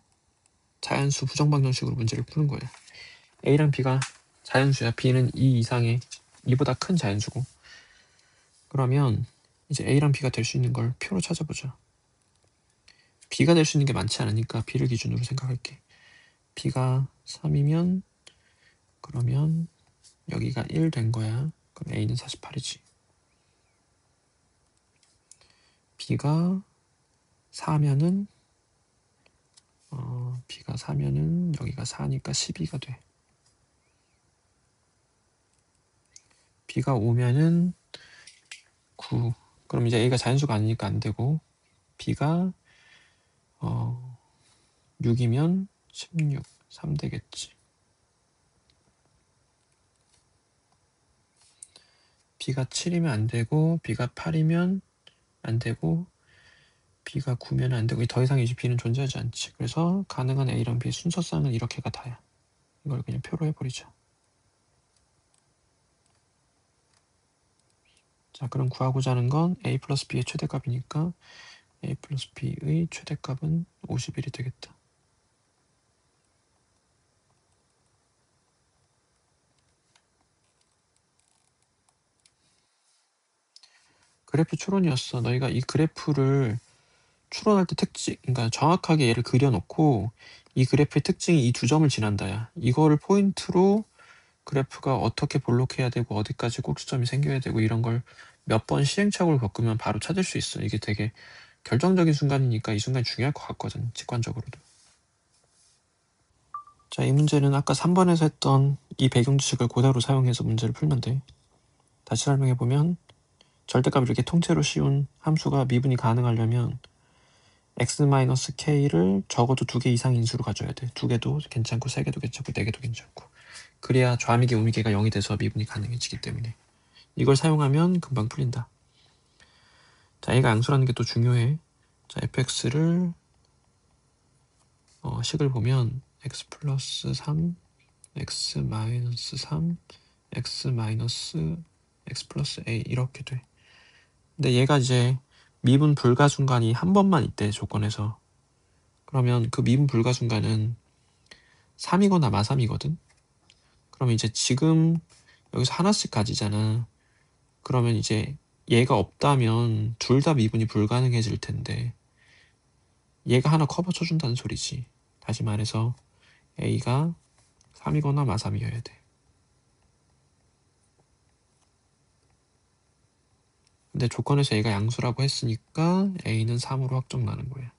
자연수 부정방정식으로 문제를 푸는 거예요. A랑 B가 자연수야. B는 2 이상의 2보다 큰 자연수고 그러면 이제 A랑 B가 될 수 있는 걸 표로 찾아보자. B가 될 수 있는 게 많지 않으니까 B를 기준으로 생각할게. B가 3이면 그러면 여기가 1 된 거야. 그럼 A는 48이지. B가 4면은 B가 4면은 여기가 4니까 12가 돼. B가 5면은 9. 그럼 이제 A가 자연수가 아니니까 안 되고 B가 6이면 16, 3 되겠지. B가 7이면 안 되고 B가 8이면 안 되고 B가 9면 안 되고 더 이상 이제 B는 존재하지 않지. 그래서 가능한 A랑 B의 순서쌍은 이렇게가 다야. 이걸 그냥 표로 해버리자. 자, 그럼 구하고자 하는 건 A 플러스 B의 최대값이니까 A 플러스 B의 최대값은 51이 되겠다. 그래프 추론이었어. 너희가 이 그래프를 추론할 때 그러니까 정확하게 얘를 그려놓고 이 그래프의 특징이 이 두 점을 지난다야. 이거를 포인트로 그래프가 어떻게 볼록해야 되고 어디까지 꼭지점이 생겨야 되고 이런 걸 몇 번 시행착오를 겪으면 바로 찾을 수 있어. 이게 되게 결정적인 순간이니까 이 순간이 중요할 것 같거든. 직관적으로도. 자, 이 문제는 아까 3번에서 했던 이 배경 지식을 그대로 사용해서 문제를 풀면 돼. 다시 설명해보면 절대값을 이렇게 통째로 씌운 함수가 미분이 가능하려면 x-k를 적어도 2개 이상 인수로 가져야 돼. 2개도 괜찮고 3개도 괜찮고 4개도 괜찮고. 그래야 좌미계 우미계가 0이 돼서 미분이 가능해지기 때문에 이걸 사용하면 금방 풀린다. 자, A가 양수라는 게 또 중요해. 자, fx를 식을 보면 x 플러스 3, x 마이너스 3, x 마이너스 x 플러스 a 이렇게 돼. 근데 얘가 이제 미분 불가 순간이 한 번만 있대, 조건에서. 그러면 그 미분 불가 순간은 3이거나 마3이거든. 그러면 이제 지금 여기서 하나씩 가지잖아. 그러면 이제 얘가 없다면 둘 다 미분이 불가능해질 텐데 얘가 하나 커버 쳐준다는 소리지. 다시 말해서 A가 3이거나 마3이어야 돼. 근데 조건에서 A가 양수라고 했으니까 A는 3으로 확정 나는 거야.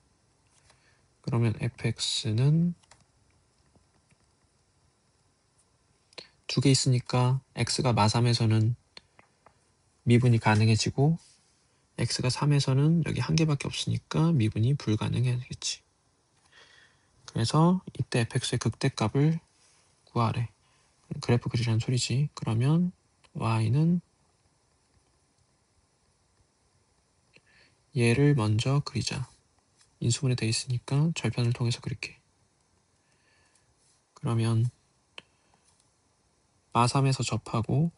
그러면 fx는 두 개 있으니까 x가 마3에서는 미분이 가능해지고 x가 3에서는 여기 한 개밖에 없으니까 미분이 불가능해지겠지. 그래서 이때 fx의 극대값을 구하래. 그래프 그리라는 소리지. 그러면 y는 얘를 먼저 그리자. 인수분해 돼 있으니까 절편을 통해서 그릴게. 그러면 마3에서 접하고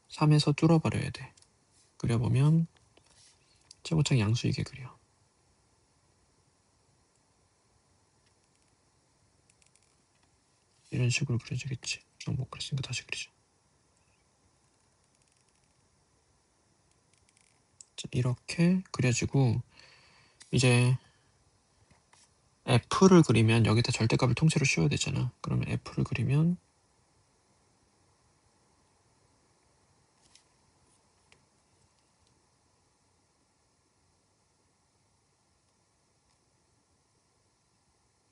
3에서 뚫어버려야 돼. 그려보면 최고창 양수이게 그려. 이런 식으로 그려지겠지. 너무 못 그렸으니까 다시 그리자. 이렇게 그려지고 이제 F를 그리면 여기다 절대값을 통째로 씌워야 되잖아. 그러면 F를 그리면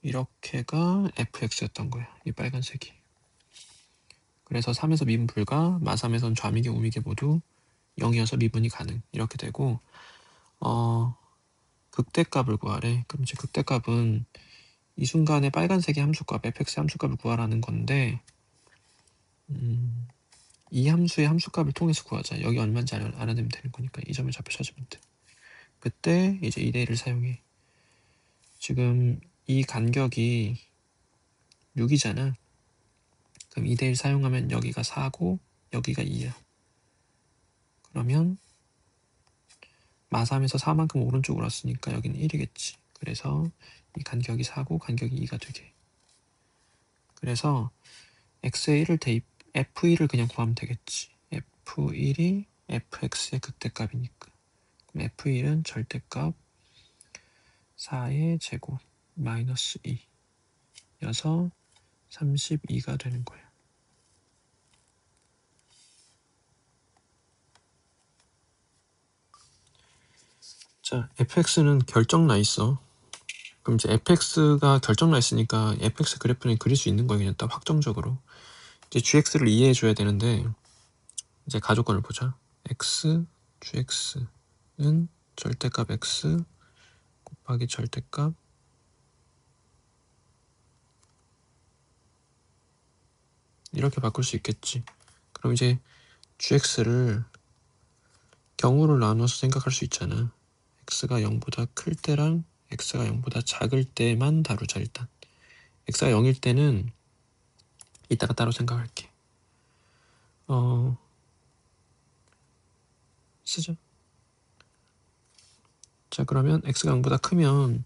이렇게가 fx였던 거야. 이 빨간색이. 그래서 3에서 미분 불가, 마3에선 좌미계 우미계 모두 0이어서 미분이 가능. 이렇게 되고 극대값을 구하래. 그럼 이제 극대값은 이 순간에 빨간색의 함수값, fx의 함수값을 구하라는 건데 이 함수의 함수값을 통해서 구하자. 여기 얼마인지 알아내면 되는 거니까 이 점을 좌표 찾으면 돼. 그때 이제 2대1을 사용해. 지금 이 간격이 6이잖아. 그럼 2대1 사용하면 여기가 4고 여기가 2야. 그러면 마3에서 4만큼 오른쪽으로 왔으니까 여기는 1이겠지. 그래서 이 간격이 4고 간격이 2가 되게. 그래서 x에 1을 대입, f1을 그냥 구하면 되겠지. f1이 fx의 극대값이니까. 그럼 f1은 절대값 4의 제곱 마이너스 2여서 32가 되는 거야. 자, fx는 결정 나 있어. 그럼 이제 fx가 결정 나 있으니까 fx 그래프는 그릴 수 있는 거야. 그냥 딱 확정적으로. 이제 gx를 이해해 줘야 되는데 이제 가조건을 보자. x, gx는 절대값 x 곱하기 절대값 이렇게 바꿀 수 있겠지. 그럼 이제 gx를 경우를 나눠서 생각할 수 있잖아. x가 0보다 클 때랑 x가 0보다 작을 때만 다루자. 일단 x가 0일 때는 이따가 따로 생각할게. 쓰자. 자, 그러면 x가 0보다 크면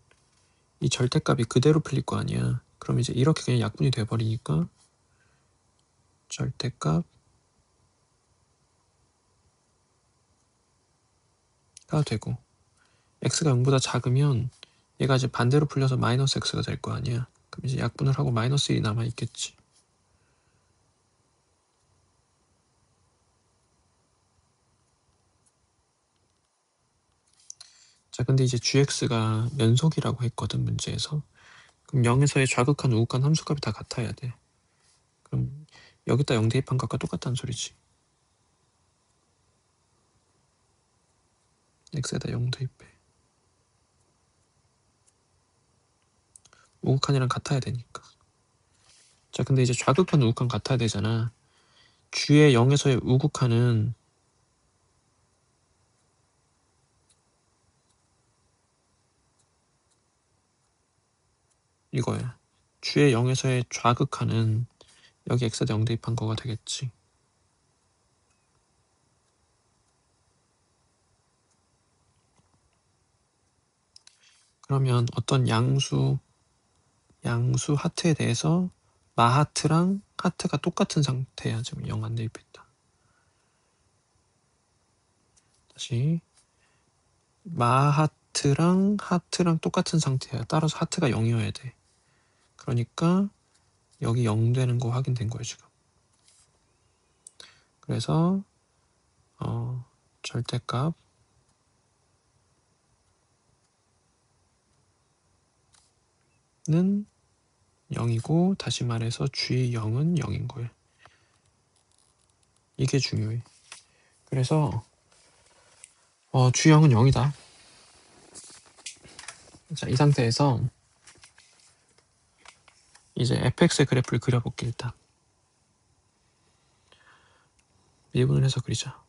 이 절대값이 그대로 풀릴 거 아니야. 그럼 이제 이렇게 그냥 약분이 돼버리니까 절대값 가 되고 x가 0보다 작으면 얘가 이제 반대로 풀려서 마이너스 x가 될 거 아니야. 그럼 이제 약분을 하고 마이너스 1이 남아있겠지. 자, 근데 이제 gx가 연속이라고 했거든, 문제에서. 그럼 0에서의 좌극한 우극한 함수값이 다 같아야 돼. 그럼 여기다 0 대입한 것과 똑같다는 소리지. x에다 0 대입해. 우극한이랑 같아야 되니까. 자, 근데 이제 좌극한 우극한 같아야 되잖아. g의 0에서의 우극한은 이거야. g의 0에서의 좌극한은 여기 x에다 0 대입한 거가 되겠지. 그러면 어떤 양수 하트에 대해서 마하트랑 하트가 똑같은 상태야. 지금 0 안 대입했다. 다시 하트랑 똑같은 상태야. 따라서 하트가 0이어야 돼. 그러니까 여기 0 되는 거 확인된 거예요, 지금. 그래서 절대값 는 0이고, 다시 말해서 G0은 0인 거예요. 이게 중요해. 그래서 G0은 0이다. 자, 이 상태에서 이제 fx의 그래프를 그려볼게. 일단 미분을 해서 그리자.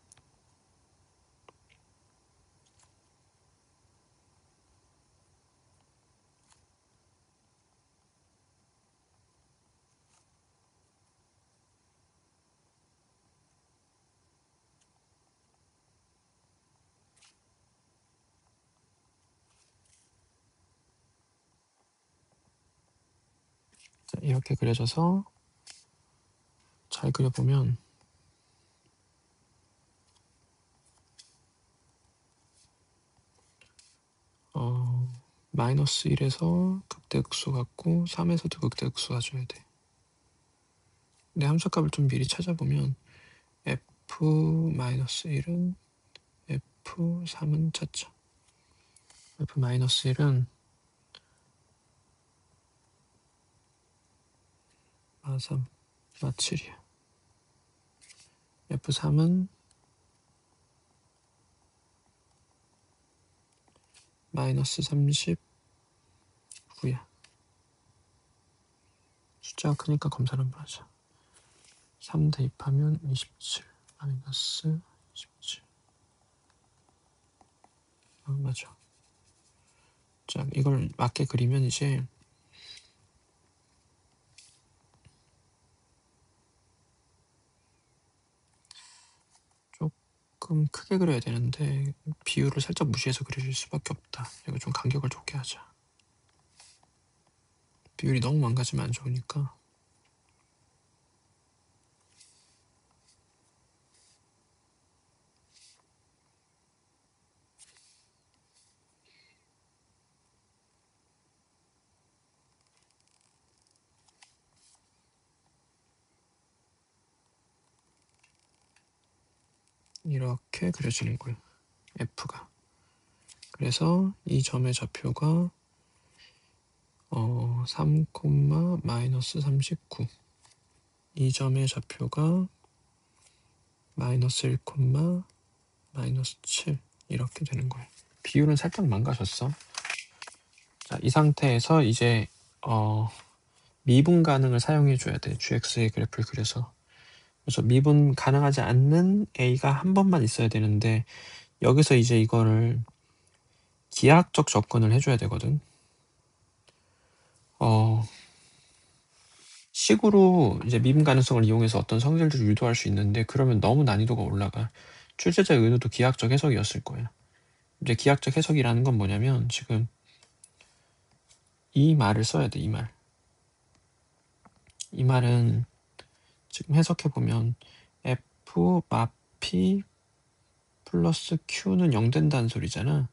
자, 이렇게 그려져서 잘 그려보면 마이너스 1에서 극대극소 같고 3에서도 극대극소 가져야 돼. 근데 함수값을 좀 미리 찾아보면 f-1은 f3은 찾죠. f-1은 마3, 마7이야. f3은 마이너스 39야. 숫자가 크니까 검사를 한번 하자. 3 대입하면 27 마이너스 27. 맞아. 자, 이걸 맞게 그리면 이제 조금 크게 그려야 되는데 비율을 살짝 무시해서 그릴 수밖에 없다. 이거 좀 간격을 좁게 하자. 비율이 너무 망가지면 안 좋으니까. 이렇게 그려지는 거예요. F가. 그래서 이 점의 좌표가 3, 마이너스 39. 이 점의 좌표가 마이너스 1, 마이너스 7 이렇게 되는 거예요. 비율은 살짝 망가졌어. 자, 이 상태에서 이제 미분 가능을 사용해 줘야 돼. gx의 그래프를 그려서. 그래서 미분 가능하지 않는 a가 한 번만 있어야 되는데 여기서 이제 이거를 기하학적 접근을 해줘야 되거든. 식으로 이제 미분 가능성을 이용해서 어떤 성질들을 유도할 수 있는데 그러면 너무 난이도가 올라가. 출제자의 의도도 기하학적 해석이었을 거야. 이제 기하학적 해석이라는 건 뭐냐면 지금 이 말을 써야 돼. 이 말. 이 말은 지금 해석해보면 f 마 p 플러스 q는 0 된다는 소리잖아.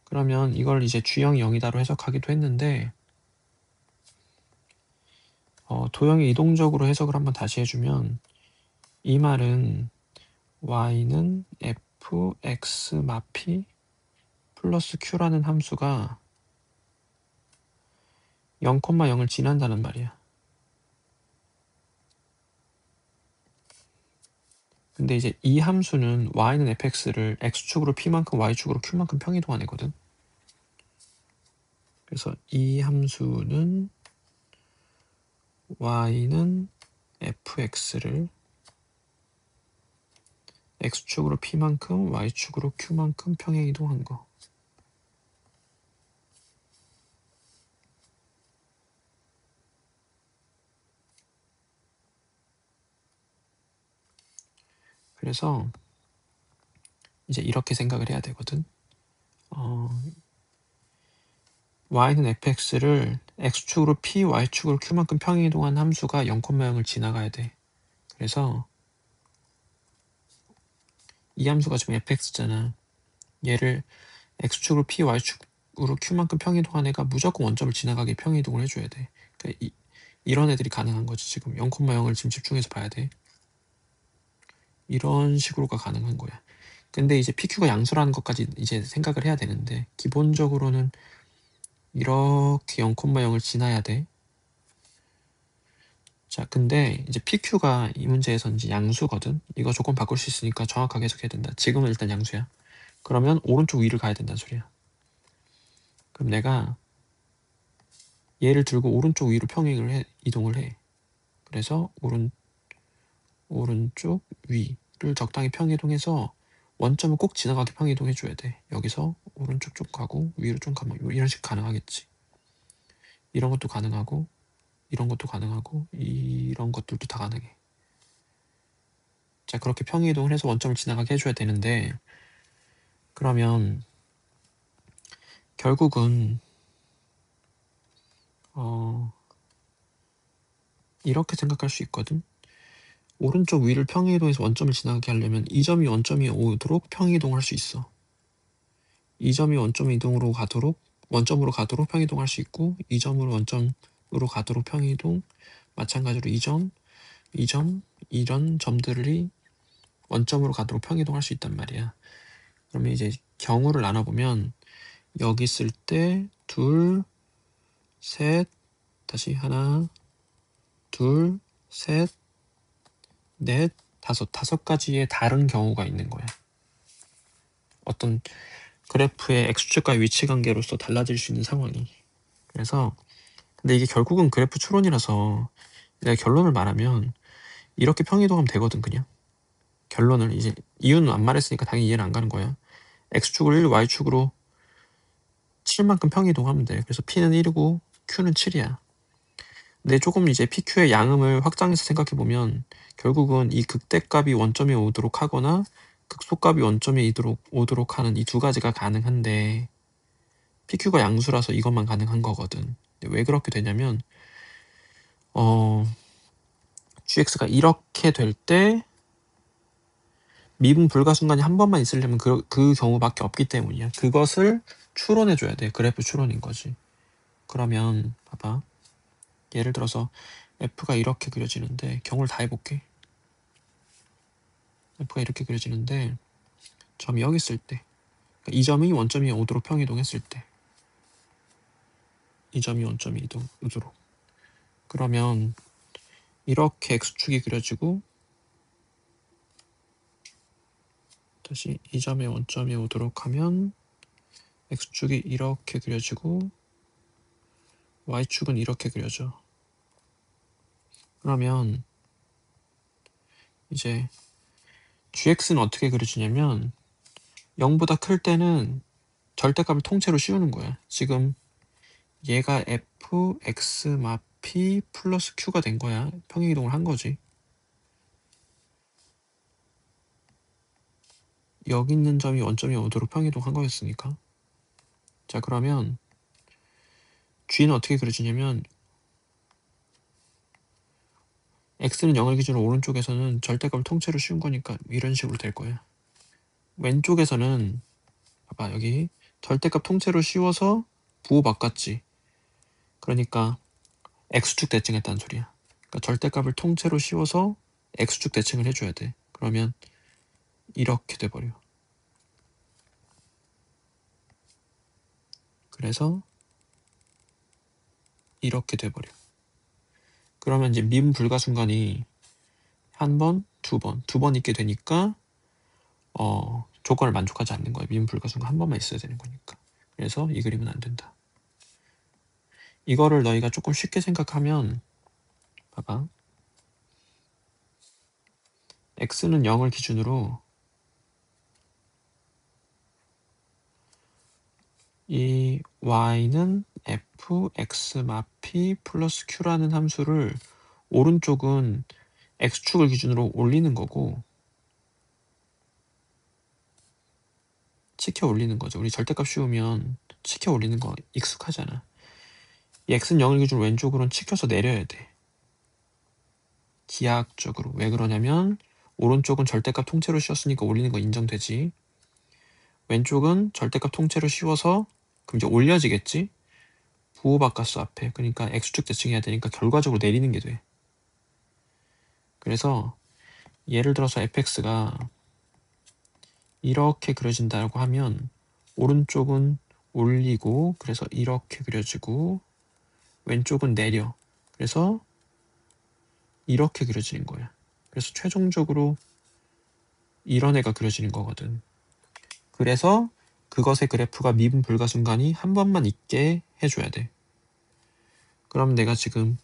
그러면 이걸 이제 G형이 0이다로 해석하기도 했는데 도형이 이동적으로 해석을 한번 다시 해주면 이 말은 y는 fx 마 p 플러스 q라는 함수가 0,0을 지난다는 말이야. 근데 이제 이 함수는 y는 fx를 x축으로 p만큼 y축으로 q만큼 평이동하네거든. 그래서 이 함수는 y는 fx를 x축으로 p만큼 y축으로 q만큼 평행이동한 거. 그래서 이제 이렇게 생각을 해야 되거든. y는 fx를 x축으로 p, y축으로 q만큼 평행이동한 함수가 0,0을 지나가야 돼. 그래서 이 함수가 지금 fx잖아. 얘를 x축으로 p, y축으로 q만큼 평이동한 애가 무조건 원점을 지나가게 평이동을 해줘야 돼. 그러니까 이런 애들이 가능한 거지. 지금 0,0을 지금 집중해서 봐야 돼. 이런 식으로가 가능한 거야. 근데 이제 PQ가 양수라는 것까지 이제 생각을 해야 되는데 기본적으로는 이렇게 0,0을 지나야 돼. 자, 근데 이제 PQ가 이 문제에서 이제 양수거든. 이거 조건 바꿀 수 있으니까 정확하게 해석해야 된다. 지금은 일단 양수야. 그러면 오른쪽 위를 가야 된다는 소리야. 그럼 내가 얘를 들고 오른쪽 위로 이동을 해. 그래서 오른쪽 위를 적당히 평이동해서 원점을 꼭 지나가게 평이동해줘야 돼. 여기서 오른쪽 쪽 가고 위로 좀 가면 이런 식 가능하겠지. 이런 것도 가능하고 이런 것도 가능하고 이런 것들도 다 가능해. 자, 그렇게 평이동을 해서 원점을 지나가게 해줘야 되는데 그러면 결국은 이렇게 생각할 수 있거든. 오른쪽 위를 평이동해서 원점을 지나가게 하려면 이 점이 원점이 오도록 평이동할 수 있어. 이 점이 원점으로 가도록 평이동할 수 있고 이 점으로 원점으로 가도록 평이동, 마찬가지로 이 점, 이런 점들이 원점으로 가도록 평이동할 수 있단 말이야. 그러면 이제 경우를 나눠보면 여기 있을 때 둘, 셋, 다시 하나, 둘, 셋, 넷, 다섯 가지의 다른 경우가 있는 거야. 어떤 그래프의 x축과 위치 관계로서 달라질 수 있는 상황이. 그래서 근데 이게 결국은 그래프 추론이라서 내가 결론을 말하면 이렇게 평이동하면 되거든. 그냥 결론을 이제 이유는 안 말했으니까 당연히 이해는 안 가는 거야. x축을 1, y축으로 7만큼 평이동하면 돼. 그래서 p는 1이고 q는 7이야. 근데 조금 이제 pq의 양음을 확장해서 생각해보면 결국은 이 극대값이 원점에 오도록 하거나 극소값이 원점에 오도록 하는 이 두 가지가 가능한데 pq가 양수라서 이것만 가능한 거거든. 왜 그렇게 되냐면 gx가 이렇게 될 때 미분 불가 순간이 한 번만 있으려면 그 경우밖에 없기 때문이야. 그것을 추론해줘야 돼. 그래프 추론인 거지. 그러면 봐봐. 예를 들어서 f가 이렇게 그려지는데 경우를 다 해볼게. f가 이렇게 그려지는데 점이 여기 있을 때 이 점이 원점이 오도록 평이동했을 때 이 점이 원점이 오도록 그러면 이렇게 x축이 그려지고 다시 이 점의 원점이 오도록 하면 x축이 이렇게 그려지고 y축은 이렇게 그려져. 그러면 이제 gx는 어떻게 그려지냐면 0보다 클 때는 절대값을 통째로 씌우는 거야. 지금 얘가 f, x, 마 p 플러스 q가 된 거야. 평행이동을 한 거지. 여기 있는 점이 원점이 오도록 평이동 한 거였으니까. 자, 그러면 g는 어떻게 그려지냐면 x는 0을 기준으로 오른쪽에서는 절대값을 통째로 씌운 거니까 이런 식으로 될 거야. 왼쪽에서는 봐봐, 여기 절대값 통째로 씌워서 부호 바꿨지. 그러니까 x축 대칭했다는 소리야. 그러니까 절대값을 통째로 씌워서 x축 대칭을 해줘야 돼. 그러면 이렇게 돼버려. 그래서 이렇게 돼버려. 그러면 이제 미분 불가 순간이 한 번, 두 번 있게 되니까 조건을 만족하지 않는 거야. 미분 불가 순간 한 번만 있어야 되는 거니까. 그래서 이 그림은 안 된다. 이거를 너희가 조금 쉽게 생각하면 봐봐. x는 0을 기준으로 이 y는 f, x, 마 p 플러스 q라는 함수를 오른쪽은 x축을 기준으로 올리는 거고 치켜 올리는 거죠. 우리 절대값 씌우면 치켜 올리는 거 익숙하잖아. 이 x는 0을 기준으로 왼쪽으로는 치켜서 내려야 돼. 기하학적으로. 왜 그러냐면 오른쪽은 절대값 통째로 씌웠으니까 올리는 거 인정되지. 왼쪽은 절대값 통째로 씌워서 그럼 이제 올려지겠지? 부호바깥수 앞에. 그러니까 x축 대칭해야 되니까 결과적으로 내리는 게 돼. 그래서 예를 들어서 fx가 이렇게 그려진다고 하면 오른쪽은 올리고 그래서 이렇게 그려지고 왼쪽은 내려. 그래서 이렇게 그려지는 거야. 그래서 최종적으로 이런 애가 그려지는 거거든. 그래서 그것의 그래프가 미분 불가순간이 한 번만 있게 해줘야 돼. 그럼 내가 지금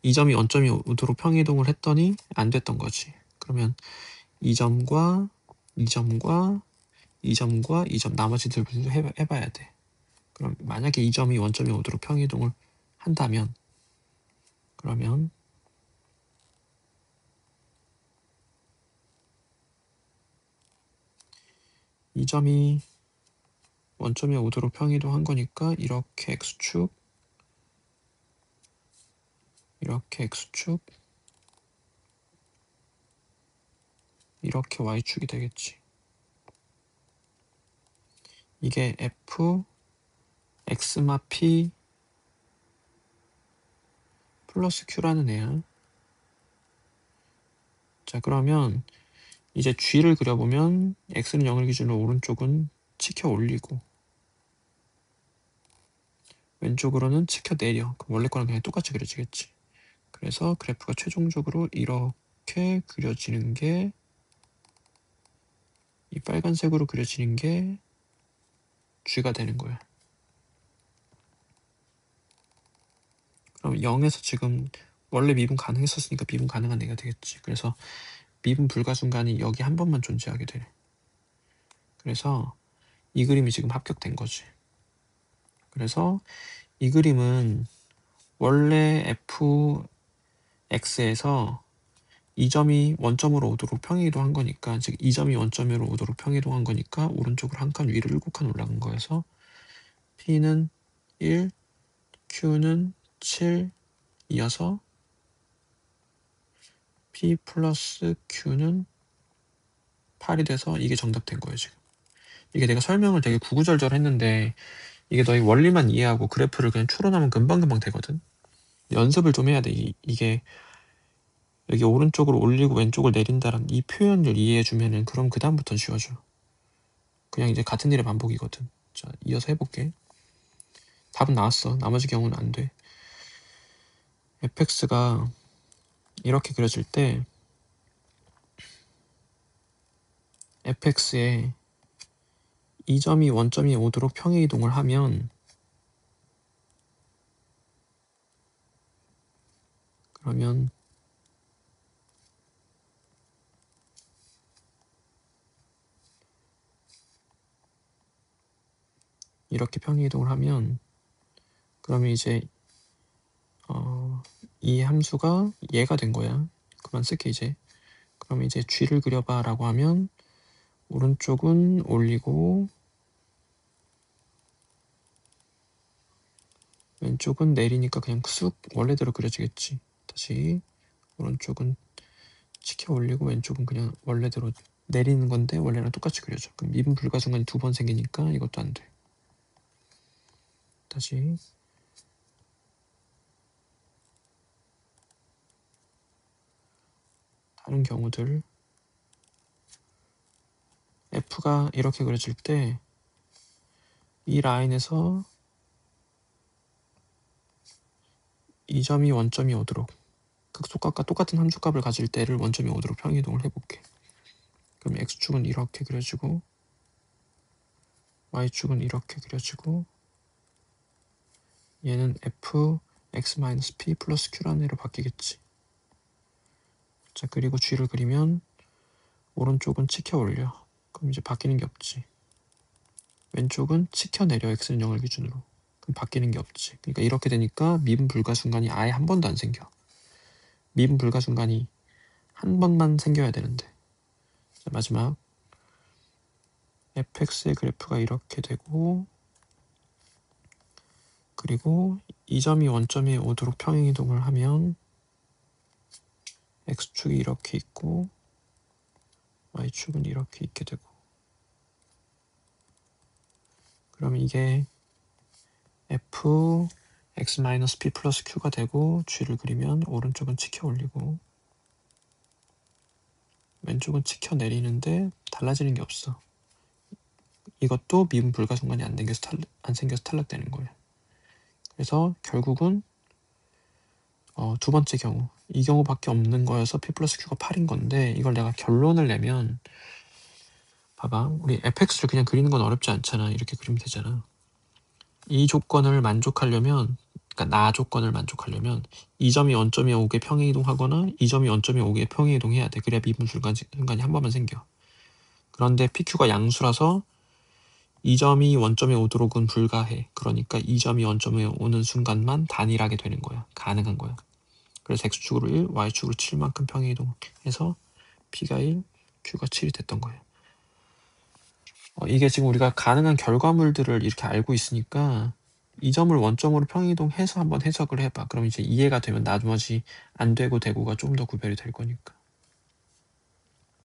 이 점이 원점이 오도록 평이동을 했더니 안 됐던 거지. 그러면 이 점과 이 점과 이 점과 이 점 나머지들도 해봐야 돼. 그럼 만약에 이 점이 원점이 오도록 평이동을 한다면 그러면 이 점이 원점이 오도록 평이동 한 거니까 이렇게 x축 이렇게 x축 이렇게 y축이 되겠지. 이게 f x마 p 플러스 q라는 애야. 자 그러면 이제 g를 그려보면 x는 0을 기준으로 오른쪽은 치켜 올리고 왼쪽으로는 치켜 내려. 그럼 원래 거랑 그냥 똑같이 그려지겠지. 그래서 그래프가 최종적으로 이렇게 그려지는 게 이 빨간색으로 그려지는 게 g가 되는 거야. 그럼 0에서 지금 원래 미분 가능했었으니까 미분 가능한 애가 되겠지. 그래서 미분 불가순간이 여기 한 번만 존재하게 돼. 그래서 이 그림이 지금 합격된 거지. 그래서 이 그림은 원래 fx에서 이 점이 원점으로 오도록 평이동한 거니까, 즉 이 점이 원점으로 오도록 평이동한 거니까 오른쪽으로 한 칸 위로 7칸 올라간 거여서 p는 1, q는 7 이어서 p 플러스 q는 8이 돼서 이게 정답 된 거예요. 지금 이게 내가 설명을 되게 구구절절 했는데 이게 너희 원리만 이해하고 그래프를 그냥 추론하면 금방금방 되거든. 연습을 좀 해야 돼. 이게 여기 오른쪽으로 올리고 왼쪽을 내린다는 이 표현을 이해해주면은 그럼 그 다음부터는 쉬워져. 그냥 이제 같은 일의 반복이거든. 자, 이어서 해볼게. 답은 나왔어. 나머지 경우는 안 돼. fx가 이렇게 그려질 때 fx에 이 점이 원점이 오도록 평행 이동을 하면 그러면 이렇게 평행 이동을 하면 그러면 이제 이 함수가 얘가 된 거야. 그만 쓸게 이제. 그러면 이제 g를 그려봐 라고 하면 오른쪽은 올리고 왼쪽은 내리니까 그냥 쑥 원래대로 그려지겠지. 다시 오른쪽은 치켜 올리고 왼쪽은 그냥 원래대로 내리는 건데 원래랑 똑같이 그려져. 그럼 미분 불가순간이 2번 생기니까 이것도 안 돼. 다시 다른 경우들 F가 이렇게 그려질 때 이 라인에서 이 점이 원점이 오도록 극소값과 똑같은 함수값을 가질 때를 원점이 오도록 평이동을 해볼게. 그럼 X축은 이렇게 그려지고 Y축은 이렇게 그려지고 얘는 F X-P 플러스 Q라는 애로 바뀌겠지. 자 그리고 G를 그리면 오른쪽은 치켜 올려. 그럼 이제 바뀌는 게 없지. 왼쪽은 치켜 내려. X는 0을 기준으로. 그럼 바뀌는 게 없지. 그러니까 이렇게 되니까 미분 불가순간이 아예 한 번도 안 생겨. 미분 불가순간이 한 번만 생겨야 되는데. 자, 마지막 fx의 그래프가 이렇게 되고 그리고 이 점이 원점에 오도록 평행이동을 하면 x축이 이렇게 있고 y축은 이렇게 있게 되고 그러면 이게 f x-p 플러스 q가 되고 g를 그리면 오른쪽은 치켜 올리고 왼쪽은 치켜 내리는데 달라지는 게 없어. 이것도 미분 불가분간이 안 생겨서 탈락되는 거예요. 그래서 결국은 두 번째 경우, 이 경우밖에 없는 거여서 p 플러스 q가 8인 건데 이걸 내가 결론을 내면 봐봐, 우리 fx를 그냥 그리는 건 어렵지 않잖아. 이렇게 그리면 되잖아. 이 조건을 만족하려면, 그러니까 나 조건을 만족하려면 이 점이 0.2 5개 평행이동하거나 이 점이 0.2 5개 평행이동해야 돼. 그래야 미분 불가분간이 한 번만 생겨. 그런데 pq가 양수라서 이 점이 1.25도록은 불가해. 그러니까 이 점이 0.2 오는 순간만 단일하게 되는 거야. 가능한 거야. 그래서 x축으로 1, y축으로 7만큼 평행이동해서 p가 1, q가 7이 됐던 거예요. 이게 지금 우리가 가능한 결과물들을 이렇게 알고 있으니까 이 점을 원점으로 평행이동해서 한번 해석을 해봐. 그럼 이제 이해가 되면 나머지 안 되고 되고가 좀 더 구별이 될 거니까.